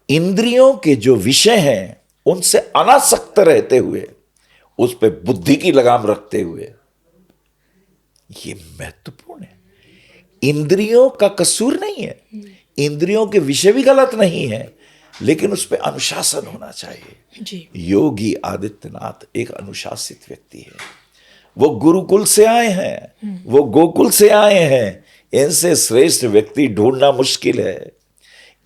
इंद्रियों के जो विषय हैं, उनसे अनासक्त रहते हुए, उस पर बुद्धि की लगाम रखते हुए, ये महत्वपूर्ण है। इंद्रियों का कसूर नहीं है, इंद्रियों के विषय भी गलत नहीं है, लेकिन उस पर अनुशासन होना चाहिए जी। योगी आदित्यनाथ एक अनुशासित व्यक्ति है। वो गुरुकुल से आए हैं, वो गोकुल से आए हैं। इनसे श्रेष्ठ व्यक्ति ढूंढना मुश्किल है।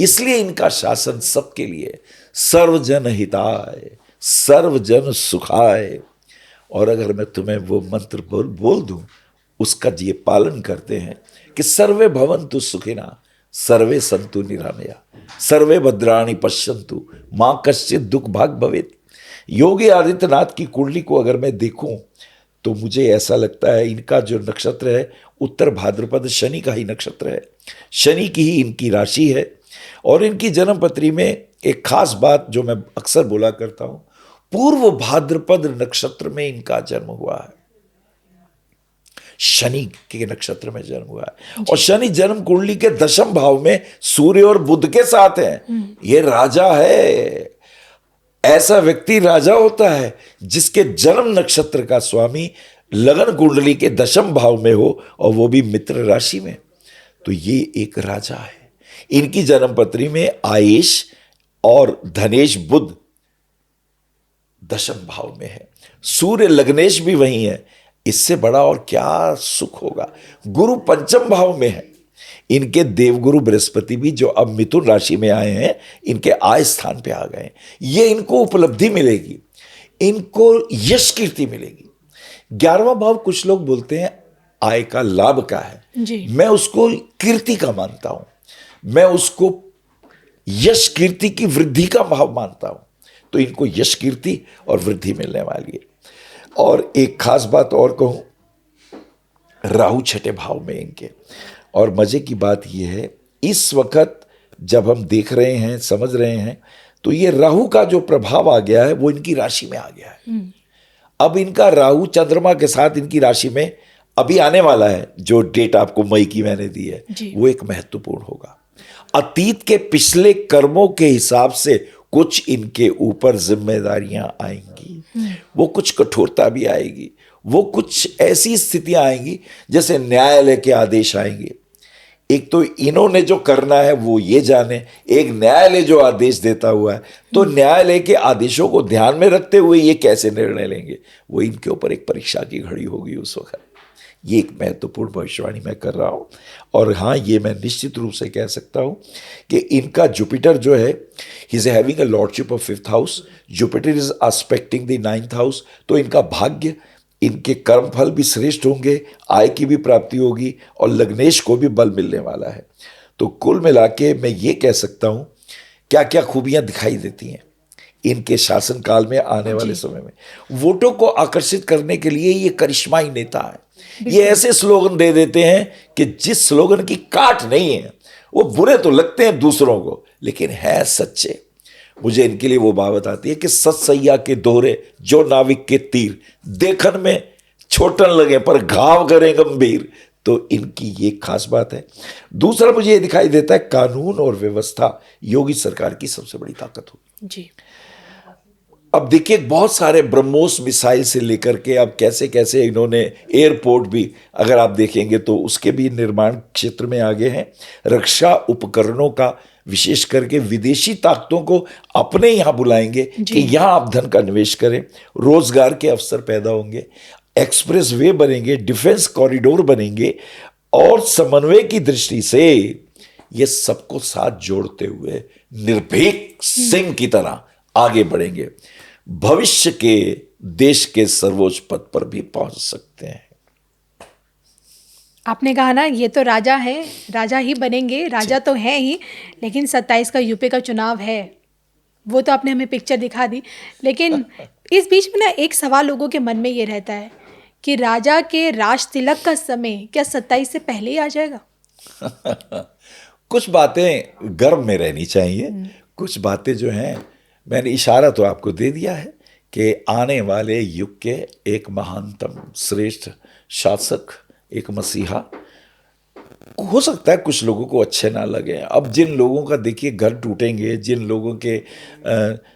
इसलिए इनका शासन सबके लिए सर्वजन हिताय, सर्वजन सुखाय। और अगर मैं तुम्हें वो मंत्र बोल दूं, उसका ये पालन करते हैं कि सर्वे भवन्तु सुखिना, सर्वे सन्तु निरामया, सर्वे भद्राणि पश्यन्तु, मां कश्चित् दुख भाग भवेत्। योगी आदित्यनाथ की कुंडली को अगर मैं देखूं तो मुझे ऐसा लगता है, इनका जो नक्षत्र है उत्तर भाद्रपद शनि का ही नक्षत्र है, शनि की ही इनकी राशि है। और इनकी जन्मपत्री में एक खास बात जो मैं अक्सर बोला करता हूं, पूर्व भाद्रपद नक्षत्र में इनका जन्म हुआ है, शनि के नक्षत्र में जन्म हुआ है। और शनि जन्म कुंडली के दशम भाव में सूर्य और बुध के साथ हैं। ये राजा है। ऐसा व्यक्ति राजा होता है जिसके जन्म नक्षत्र का स्वामी लगन कुंडली के दशम भाव में हो, और वो भी मित्र राशि में, तो ये एक राजा है। इनकी जन्मपत्री में आयेश और धनेश बुध दशम भाव में है, सूर्य लग्नेश भी वही है। इससे बड़ा और क्या सुख होगा। गुरु पंचम भाव में है। इनके देवगुरु बृहस्पति भी जो अब मिथुन राशि में आए हैं, इनके आय स्थान पे आ गए। ये इनको उपलब्धि मिलेगी, इनको यश कीर्ति मिलेगी। 11वां भाव कुछ लोग बोलते हैं आय का, लाभ का है जी। मैं उसको कीर्ति का मानता हूं, मैं उसको यश कीर्ति की वृद्धि का भाव मानता हूं। तो इनको यश कीर्ति और वृद्धि मिलने वाली है। और एक खास बात और कहूं, राहु छठे भाव में इनके। और मजे की बात यह है, इस वक्त जब हम देख रहे हैं, समझ रहे हैं, तो ये राहु का जो प्रभाव आ गया है वो इनकी राशि में आ गया है। अब इनका राहु चंद्रमा के साथ इनकी राशि में अभी आने वाला है। जो डेट आपको मई की मैंने दी है, वो एक महत्वपूर्ण होगा। अतीत के पिछले कर्मों के हिसाब से कुछ इनके ऊपर जिम्मेदारियां आएंगी, वो कुछ कठोरता भी आएगी, वो कुछ ऐसी स्थितियां आएंगी जैसे न्यायालय के आदेश आएंगे। एक तो इन्होंने जो करना है वो ये जाने, एक न्यायालय जो आदेश देता हुआ है, तो न्यायालय के आदेशों को ध्यान में रखते हुए ये कैसे निर्णय लेंगे, वो इनके ऊपर एक परीक्षा की घड़ी होगी उस वक्त। ये एक महत्वपूर्ण भविष्यवाणी मैं कर रहा हूँ। और हाँ, ये मैं निश्चित रूप से कह सकता हूँ कि इनका जुपिटर जो है, he is having a lordship of 5th house, Jupiter is expecting the 9th house. तो इनका भाग्य, इनके कर्मफल भी श्रेष्ठ होंगे, आय की भी प्राप्ति होगी, और लग्नेश को भी बल मिलने वाला है। तो कुल मिला के मैं ये कह सकता हूँ क्या क्या खूबियाँ दिखाई देती हैं इनके शासनकाल में आने वाले समय में। वोटों को आकर्षित करने के लिए ये करिश्माई नेता है। ये ऐसे स्लोगन दे देते हैं कि जिस स्लोगन की काट नहीं है, वो बुरे तो लगते हैं दूसरों को, लेकिन है सच्चे। मुझे इनके लिए वो बात आती है कि सतसैया के दोहरे जो नाविक के तीर, देखन में छोटन लगे पर घाव करें गंभीर। तो इनकी ये खास बात है। दूसरा मुझे ये दिखाई देता है, कानून और व्यवस्था योगी सरकार की सबसे बड़ी ताकत होगी। जी। अब देखिए बहुत सारे ब्रह्मोस मिसाइल से लेकर के अब कैसे कैसे इन्होंने एयरपोर्ट भी अगर आप देखेंगे तो उसके भी निर्माण क्षेत्र में आगे हैं। रक्षा उपकरणों का विशेष करके विदेशी ताकतों को अपने यहाँ बुलाएंगे कि यहाँ आप धन का निवेश करें, रोजगार के अवसर पैदा होंगे, एक्सप्रेस वे बनेंगे, डिफेंस कॉरिडोर बनेंगे और समन्वय की दृष्टि से ये सबको साथ जोड़ते हुए निर्भीक सिंह की तरह आगे बढ़ेंगे। भविष्य के देश के सर्वोच्च पद पर भी पहुंच सकते हैं। आपने कहा ना ये तो राजा हैं, राजा ही बनेंगे, राजा तो हैं ही, लेकिन 27 का यूपी का चुनाव है, वो तो आपने हमें पिक्चर दिखा दी। लेकिन इस बीच में ना एक सवाल लोगों के मन में ये रहता है कि राजा के राज तिलक का समय क्या 27 से पहले ही आ जाएगा? कुछ बातें गर्भ में रहनी चाहिए, कुछ बातें जो हैं मैंने इशारा तो आपको दे दिया है कि आने वाले युग के एक महानतम श्रेष्ठ शासक, एक मसीहा, हो सकता है कुछ लोगों को अच्छे ना लगे। अब जिन लोगों का देखिए घर टूटेंगे, जिन लोगों के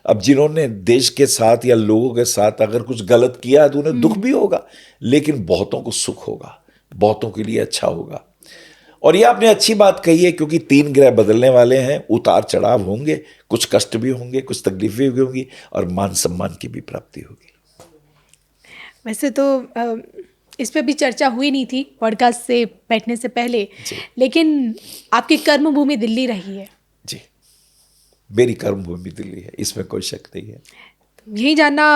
अब जिन्होंने देश के साथ या लोगों के साथ अगर कुछ गलत किया है तो उन्हें दुख भी होगा, लेकिन बहुतों को सुख होगा, बहुतों के लिए अच्छा होगा। और ये आपने अच्छी बात कही है क्योंकि 3 ग्रह बदलने वाले हैं, उतार चढ़ाव होंगे, कुछ कष्ट भी होंगे, कुछ तकलीफें भी होंगी और मान सम्मान की भी प्राप्ति होगी। वैसे तो इस पे भी चर्चा हुई नहीं थी पॉडकास्ट से बैठने से पहले, लेकिन आपकी कर्मभूमि दिल्ली रही है। जी, मेरी कर्मभूमि दिल्ली है, इसमें कोई शक नहीं है। यही जानना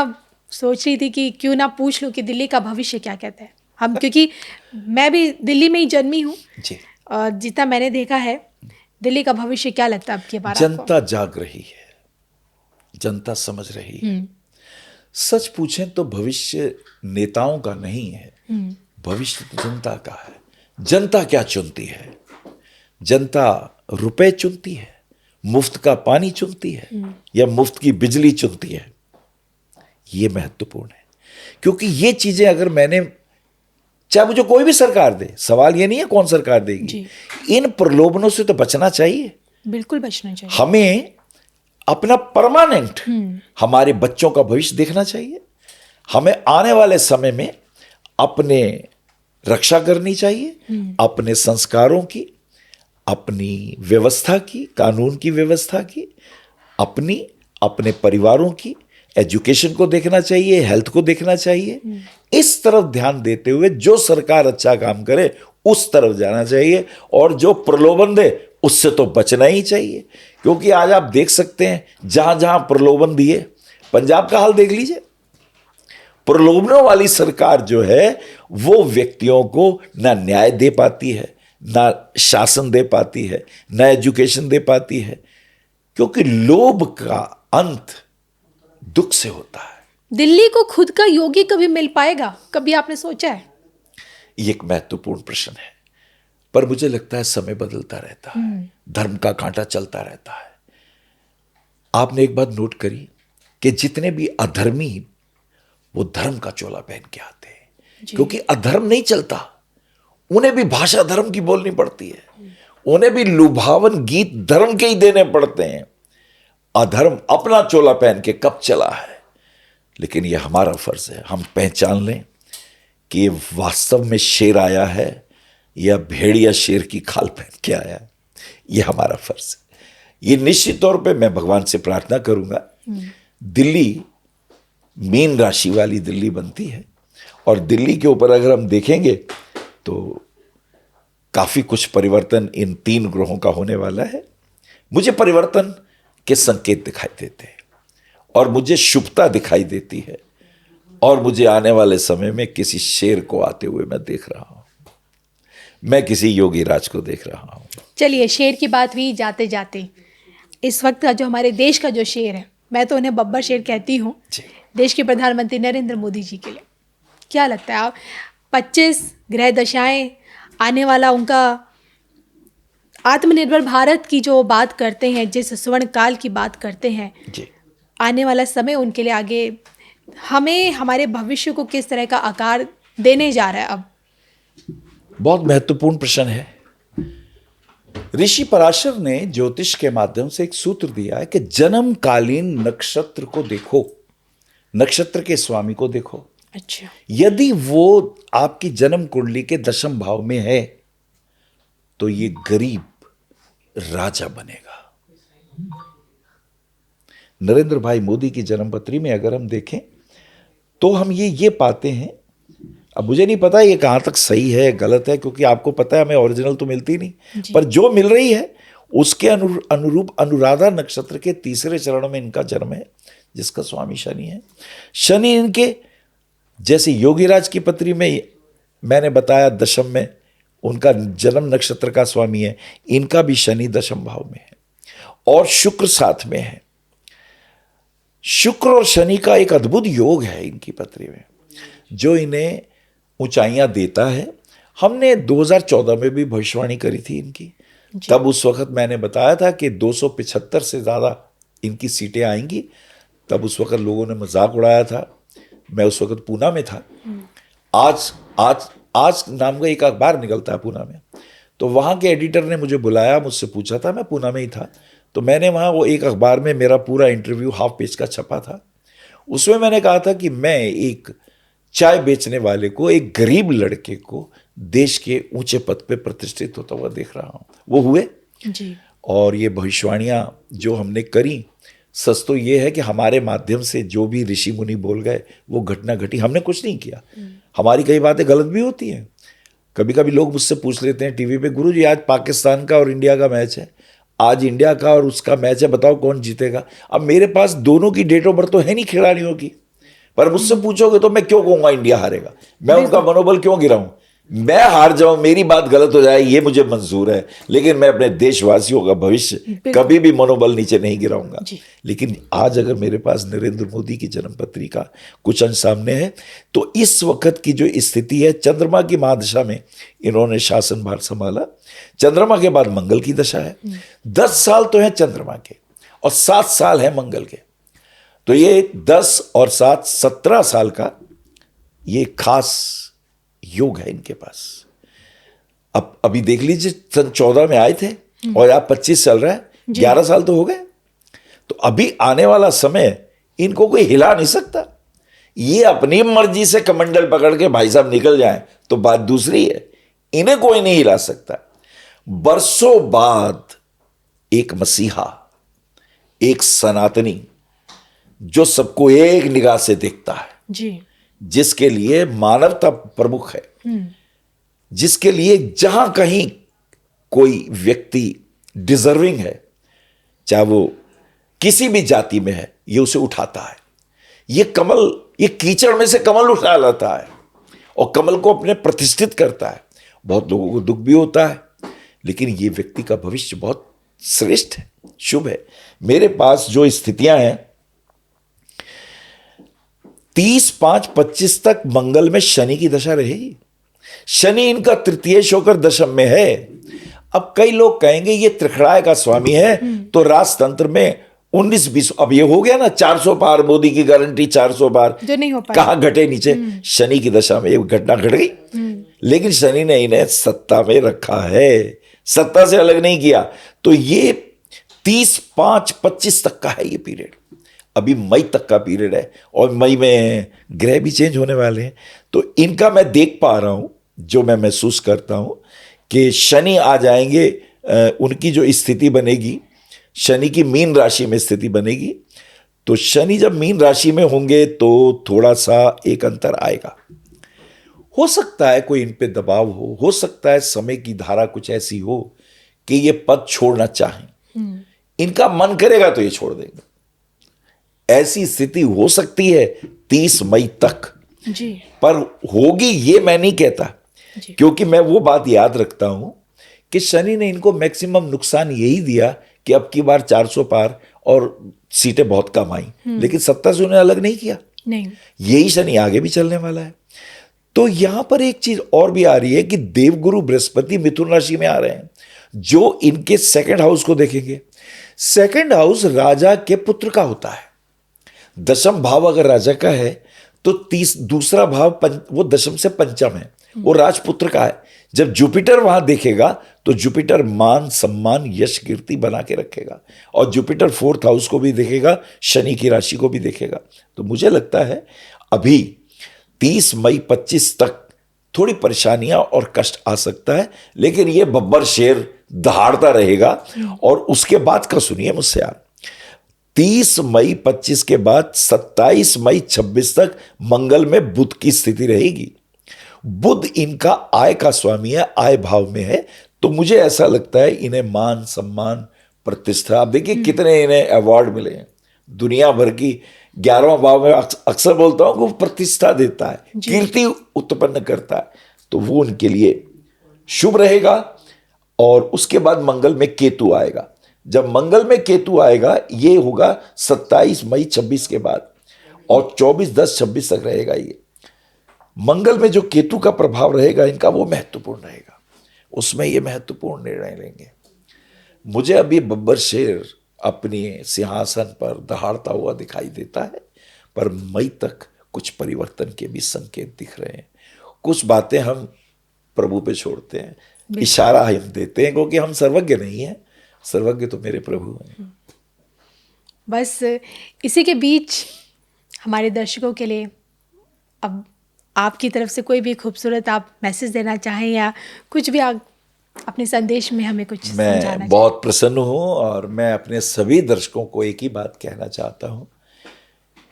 सोच रही थी कि क्यों ना पूछ लूँ कि दिल्ली का भविष्य क्या कहता है हम, क्योंकि मैं भी दिल्ली में ही जन्मी हूँ जी। और जितना मैंने देखा है दिल्ली का भविष्य क्या लगता है आपके बारे में? जनता जाग रही है, जनता समझ रही है। सच पूछें तो भविष्य नेताओं का नहीं है, भविष्य तो जनता का है। जनता क्या चुनती है? जनता रुपए चुनती है, मुफ्त का पानी चुनती है या मुफ्त की बिजली चुनती है? ये महत्वपूर्ण है क्योंकि ये चीजें अगर मैंने, चाहे मुझे कोई भी सरकार दे, सवाल ये नहीं है कौन सरकार देगी, इन प्रलोभनों से तो बचना चाहिए। बिल्कुल बचना चाहिए। हमें अपना परमानेंट हमारे बच्चों का भविष्य देखना चाहिए। हमें आने वाले समय में अपने रक्षा करनी चाहिए, अपने संस्कारों की, अपनी व्यवस्था की, कानून की व्यवस्था की, अपने परिवारों की, एजुकेशन को देखना चाहिए, हेल्थ को देखना चाहिए। इस तरफ ध्यान देते हुए जो सरकार अच्छा काम करे उस तरफ जाना चाहिए और जो प्रलोभन दे उससे तो बचना ही चाहिए। क्योंकि आज आप देख सकते हैं जहां जहां प्रलोभन दिए, पंजाब का हाल देख लीजिए। प्रलोभनों वाली सरकार जो है वो व्यक्तियों को ना न्याय दे पाती है, ना शासन दे पाती है, ना एजुकेशन दे पाती है, क्योंकि लोभ का अंत दुख से होता है। दिल्ली को खुद का योगी कभी मिल पाएगा? कभी आपने सोचा है? ये एक महत्वपूर्ण प्रश्न है, पर मुझे लगता है समय बदलता रहता है, धर्म का कांटा चलता रहता है। आपने एक बात नोट करी कि जितने भी अधर्मी वो धर्म का चोला पहन के आते हैं, क्योंकि अधर्म नहीं चलता, उन्हें भी भाषा धर्म की बोलनी पड़ती है, उन्हें भी लुभावन गीत धर्म के ही देने पड़ते हैं। अधर्म अपना चोला पहन के कब चला है, लेकिन यह हमारा फर्ज है हम पहचान लें कि ये वास्तव में शेर आया है या भेड़िया शेर की खाल पहन के आया है। यह हमारा फर्ज है। ये निश्चित तौर पे मैं भगवान से प्रार्थना करूंगा दिल्ली मीन राशि वाली दिल्ली बनती है और दिल्ली के ऊपर अगर हम देखेंगे तो काफी कुछ परिवर्तन इन 3 ग्रहों का होने वाला है। मुझे परिवर्तन के संकेत दिखाई देते हैं और मुझे शुभता दिखाई देती है और मुझे आने वाले समय में किसी शेर को आते हुए मैं देख रहा हूं, मैं किसी योगी राज को देख रहा हूं। चलिए, शेर की बात हुई जाते जाते, इस वक्त का जो हमारे देश का जो शेर है, मैं तो उन्हें बब्बर शेर कहती हूँ, देश के प्रधानमंत्री नरेंद्र मोदी जी के लिए क्या लगता है? आप 25 ग्रह दशाएं आने वाला उनका आत्मनिर्भर भारत की जो बात करते हैं, जिस स्वर्ण काल की बात करते हैं, आने वाला समय उनके लिए आगे हमें हमारे भविष्य को किस तरह का आकार देने जा रहा है? अब बहुत महत्वपूर्ण प्रश्न है। ऋषि पराशर ने ज्योतिष के माध्यम से एक सूत्र दिया है कि जन्मकालीन नक्षत्र को देखो नक्षत्र के स्वामी को देखो, अच्छा। यदि वो आपकी जन्म कुंडली के दशम भाव में है तो ये गरीब राजा बनेगा। नरेंद्र भाई मोदी की जन्मपत्री में अगर हम देखें तो हम ये पाते हैं, अब मुझे नहीं पता ये कहाँ तक सही है गलत है, क्योंकि आपको पता है हमें ओरिजिनल तो मिलती नहीं, पर जो मिल रही है उसके अनुरूप अनुराधा नक्षत्र के तीसरे चरण में इनका जन्म है, जिसका स्वामी शनि है। शनि इनके जैसे योगीराज की पत्री में मैंने बताया दशम में उनका जन्म नक्षत्र का स्वामी है, इनका भी शनि दशम भाव में है और शुक्र साथ में है। शुक्र और शनि का एक अद्भुत योग है इनकी पत्री में, जो इन्हें ऊंचाइयां देता है। हमने 2014 में भी भविष्यवाणी करी थी इनकी, तब उस वक्त मैंने बताया था कि 275 से ज़्यादा इनकी सीटें आएंगी। तब उस वक्त लोगों ने मजाक उड़ाया था, मैं उस वक्त पूना में था। आज नाम का एक अखबार निकलता है पूना में, तो वहाँ के एडिटर ने मुझे बुलाया, मुझसे पूछा था, मैं पूना में ही था, तो मैंने वहाँ वो एक अखबार में मेरा पूरा इंटरव्यू हाफ पेज का छपा था। उसमें मैंने कहा था कि मैं एक चाय बेचने वाले को, एक गरीब लड़के को देश के ऊंचे पद पे प्रतिष्ठित होता हुआ देख रहा हूँ। वो हुए जी। और ये भविष्यवाणियाँ जो हमने करी, सच तो ये है कि हमारे माध्यम से जो भी ऋषि मुनि बोल गए वो घटना घटी, हमने कुछ नहीं किया। हमारी कई बातें गलत भी होती हैं। कभी कभी लोग मुझसे पूछ लेते हैं टीवी पे, गुरु जी आज पाकिस्तान का और इंडिया का मैच है, आज इंडिया का और उसका मैच है, बताओ कौन जीतेगा। अब मेरे पास दोनों की डेट ऑफ बर्थ तो है नहीं खिलाड़ियों की, पर मुझसे पूछोगे तो मैं क्यों कहूँगा इंडिया हारेगा, मैं उनका मनोबल क्यों गिराऊं, मैं हार जाऊं, मेरी बात गलत हो जाए ये मुझे मंजूर है, लेकिन मैं अपने देशवासियों का भविष्य कभी भी मनोबल नीचे नहीं गिराऊंगा। लेकिन आज अगर मेरे पास नरेंद्र मोदी की जन्मपत्री का कुछ अंश सामने है तो इस वक्त की जो स्थिति है, चंद्रमा की महादशा में इन्होंने शासन भार संभाला। चंद्रमा के बाद मंगल की दशा है, 10 साल तो है चंद्रमा के और 7 साल है मंगल के, तो ये 10 और 7 17 साल का ये खास योग है इनके पास। अब अभी देख लीजिए, सन 14 में आए थे और आप 25 चल रहा है, 11 साल तो हो गए। तो अभी आने वाला समय इनको कोई हिला नहीं सकता। ये अपनी मर्जी से कमंडल पकड़ के भाई साहब निकल जाएं तो बात दूसरी है, इन्हें कोई नहीं हिला सकता। बरसों बाद एक मसीहा, एक सनातनी जो सबको एक निगाह से देखता है जी, जिसके लिए मानवता प्रमुख है, जिसके लिए जहां कहीं कोई व्यक्ति डिजर्विंग है, चाहे वो किसी भी जाति में है, ये उसे उठाता है। ये कमल, ये कीचड़ में से कमल उठा लाता है और कमल को अपने प्रतिष्ठित करता है। बहुत लोगों को दुख भी होता है, लेकिन ये व्यक्ति का भविष्य बहुत श्रेष्ठ है, शुभ है। मेरे पास जो स्थितियां हैं, 30/5/25 तक मंगल में शनि की दशा रहेगी। शनि इनका तृतीयेश होकर दशम में है। अब कई लोग कहेंगे ये त्रिखड़ाय का स्वामी है तो राजतंत्र में 19-20, अब ये हो गया ना 400 पार, मोदी की गारंटी 400 पार, जो नहीं हो पाया। कहां घटे नीचे, शनि की दशा में एक घटना घट गई, लेकिन शनि ने इन्हें सत्ता में रखा है, सत्ता से अलग नहीं किया। तो ये 30/5/25 तक का है ये पीरियड। अभी मई तक का पीरियड है और मई में ग्रह भी चेंज होने वाले हैं। तो इनका मैं देख पा रहा हूं, जो मैं महसूस करता हूं कि शनि आ जाएंगे, उनकी जो स्थिति बनेगी, शनि की मीन राशि में स्थिति बनेगी। तो शनि जब मीन राशि में होंगे तो थोड़ा सा एक अंतर आएगा। हो सकता है कोई इन पे दबाव हो सकता है समय की धारा कुछ ऐसी हो कि ये पद छोड़ना चाहें, इनका मन करेगा तो ये छोड़ देंगे। ऐसी स्थिति हो सकती है 30 मई तक जी, पर होगी ये मैं नहीं कहता, क्योंकि मैं वो बात याद रखता हूं कि शनि ने इनको मैक्सिमम नुकसान यही दिया कि अब की बार 400 पार और सीटें बहुत कम आई, लेकिन सत्ता से उन्हें अलग नहीं किया। नहीं, यही शनि आगे भी चलने वाला है। तो यहां पर एक चीज और भी आ रही है कि देवगुरु बृहस्पति मिथुन राशि में आ रहे हैं, जो इनके सेकंड हाउस को देखेंगे। सेकंड हाउस राजा के पुत्र का होता है। दशम भाव अगर राजा का है तो दूसरा भाव वो दशम से पंचम है, वो राजपुत्र का है। जब जुपिटर वहां देखेगा तो जुपिटर मान सम्मान यश कीर्ति बना के रखेगा, और जुपिटर 4th हाउस को भी देखेगा, शनि की राशि को भी देखेगा। तो मुझे लगता है अभी 30 मई 25 तक थोड़ी परेशानियां और कष्ट आ सकता है, लेकिन ये बब्बर शेर दहाड़ता रहेगा। और उसके बाद का सुनिए मुझसे आप, 30 मई 25 के बाद 27 मई 26 तक मंगल में बुध की स्थिति रहेगी। बुध इनका आय का स्वामी है, आय भाव में है। तो मुझे ऐसा लगता है इन्हें मान सम्मान प्रतिष्ठा, आप देखिए कितने इन्हें अवार्ड मिले हैं दुनिया भर की। 11वां भाव में अक्सर बोलता हूं कि वो प्रतिष्ठा देता है, कीर्ति उत्पन्न करता है, तो वो उनके लिए शुभ रहेगा। और उसके बाद मंगल में केतु आएगा। जब मंगल में केतु आएगा ये होगा 27 मई 26 के बाद, और 24/10/26 तक रहेगा। ये मंगल में जो केतु का प्रभाव रहेगा इनका, वो महत्वपूर्ण रहेगा, उसमें ये महत्वपूर्ण निर्णय लेंगे। मुझे अभी बब्बर शेर अपने सिंहासन पर दहाड़ता हुआ दिखाई देता है, पर मई तक कुछ परिवर्तन के भी संकेत दिख रहे हैं। कुछ बातें हम प्रभु पे छोड़ते हैं, इशारा हम देते हैं, क्योंकि हम सर्वज्ञ नहीं हैं, सर्वज्ञ तो मेरे प्रभु हैं। बस इसी के बीच हमारे दर्शकों के लिए अब आपकी तरफ से कोई भी खूबसूरत आप मैसेज देना चाहें, या कुछ भी आप अपने संदेश में हमें कुछ समझाना मैं बहुत प्रसन्न हूँ, और मैं अपने सभी दर्शकों को एक ही बात कहना चाहता हूँ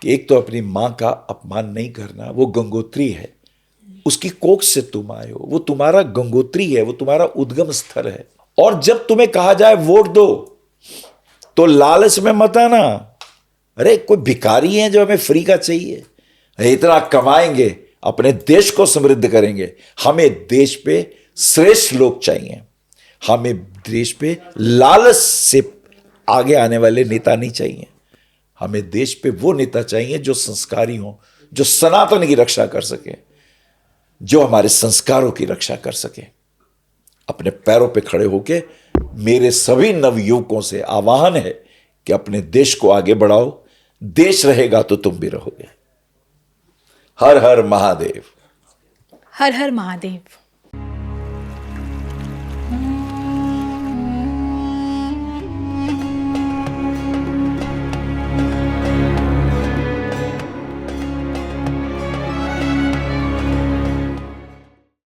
कि एक तो अपनी माँ का अपमान नहीं करना। वो गंगोत्री है, उसकी कोख से तुम आए हो, वो तुम्हारा गंगोत्री है, वो तुम्हारा उद्गम स्थल है। और जब तुम्हें कहा जाए वोट दो तो लालच में मत आना। अरे कोई भिखारी है जो हमें फ्री का चाहिए, इतना कमाएंगे, अपने देश को समृद्ध करेंगे। हमें देश पे श्रेष्ठ लोग चाहिए, हमें देश पे लालच से आगे आने वाले नेता नहीं चाहिए। हमें देश पे वो नेता चाहिए जो संस्कारी हो, जो सनातन की रक्षा कर सके, जो हमारे संस्कारों की रक्षा कर सके। अपने पैरों पे खड़े होके मेरे सभी नवयुवकों से आह्वान है कि अपने देश को आगे बढ़ाओ। देश रहेगा तो तुम भी रहोगे। हर हर महादेव। हर हर महादेव।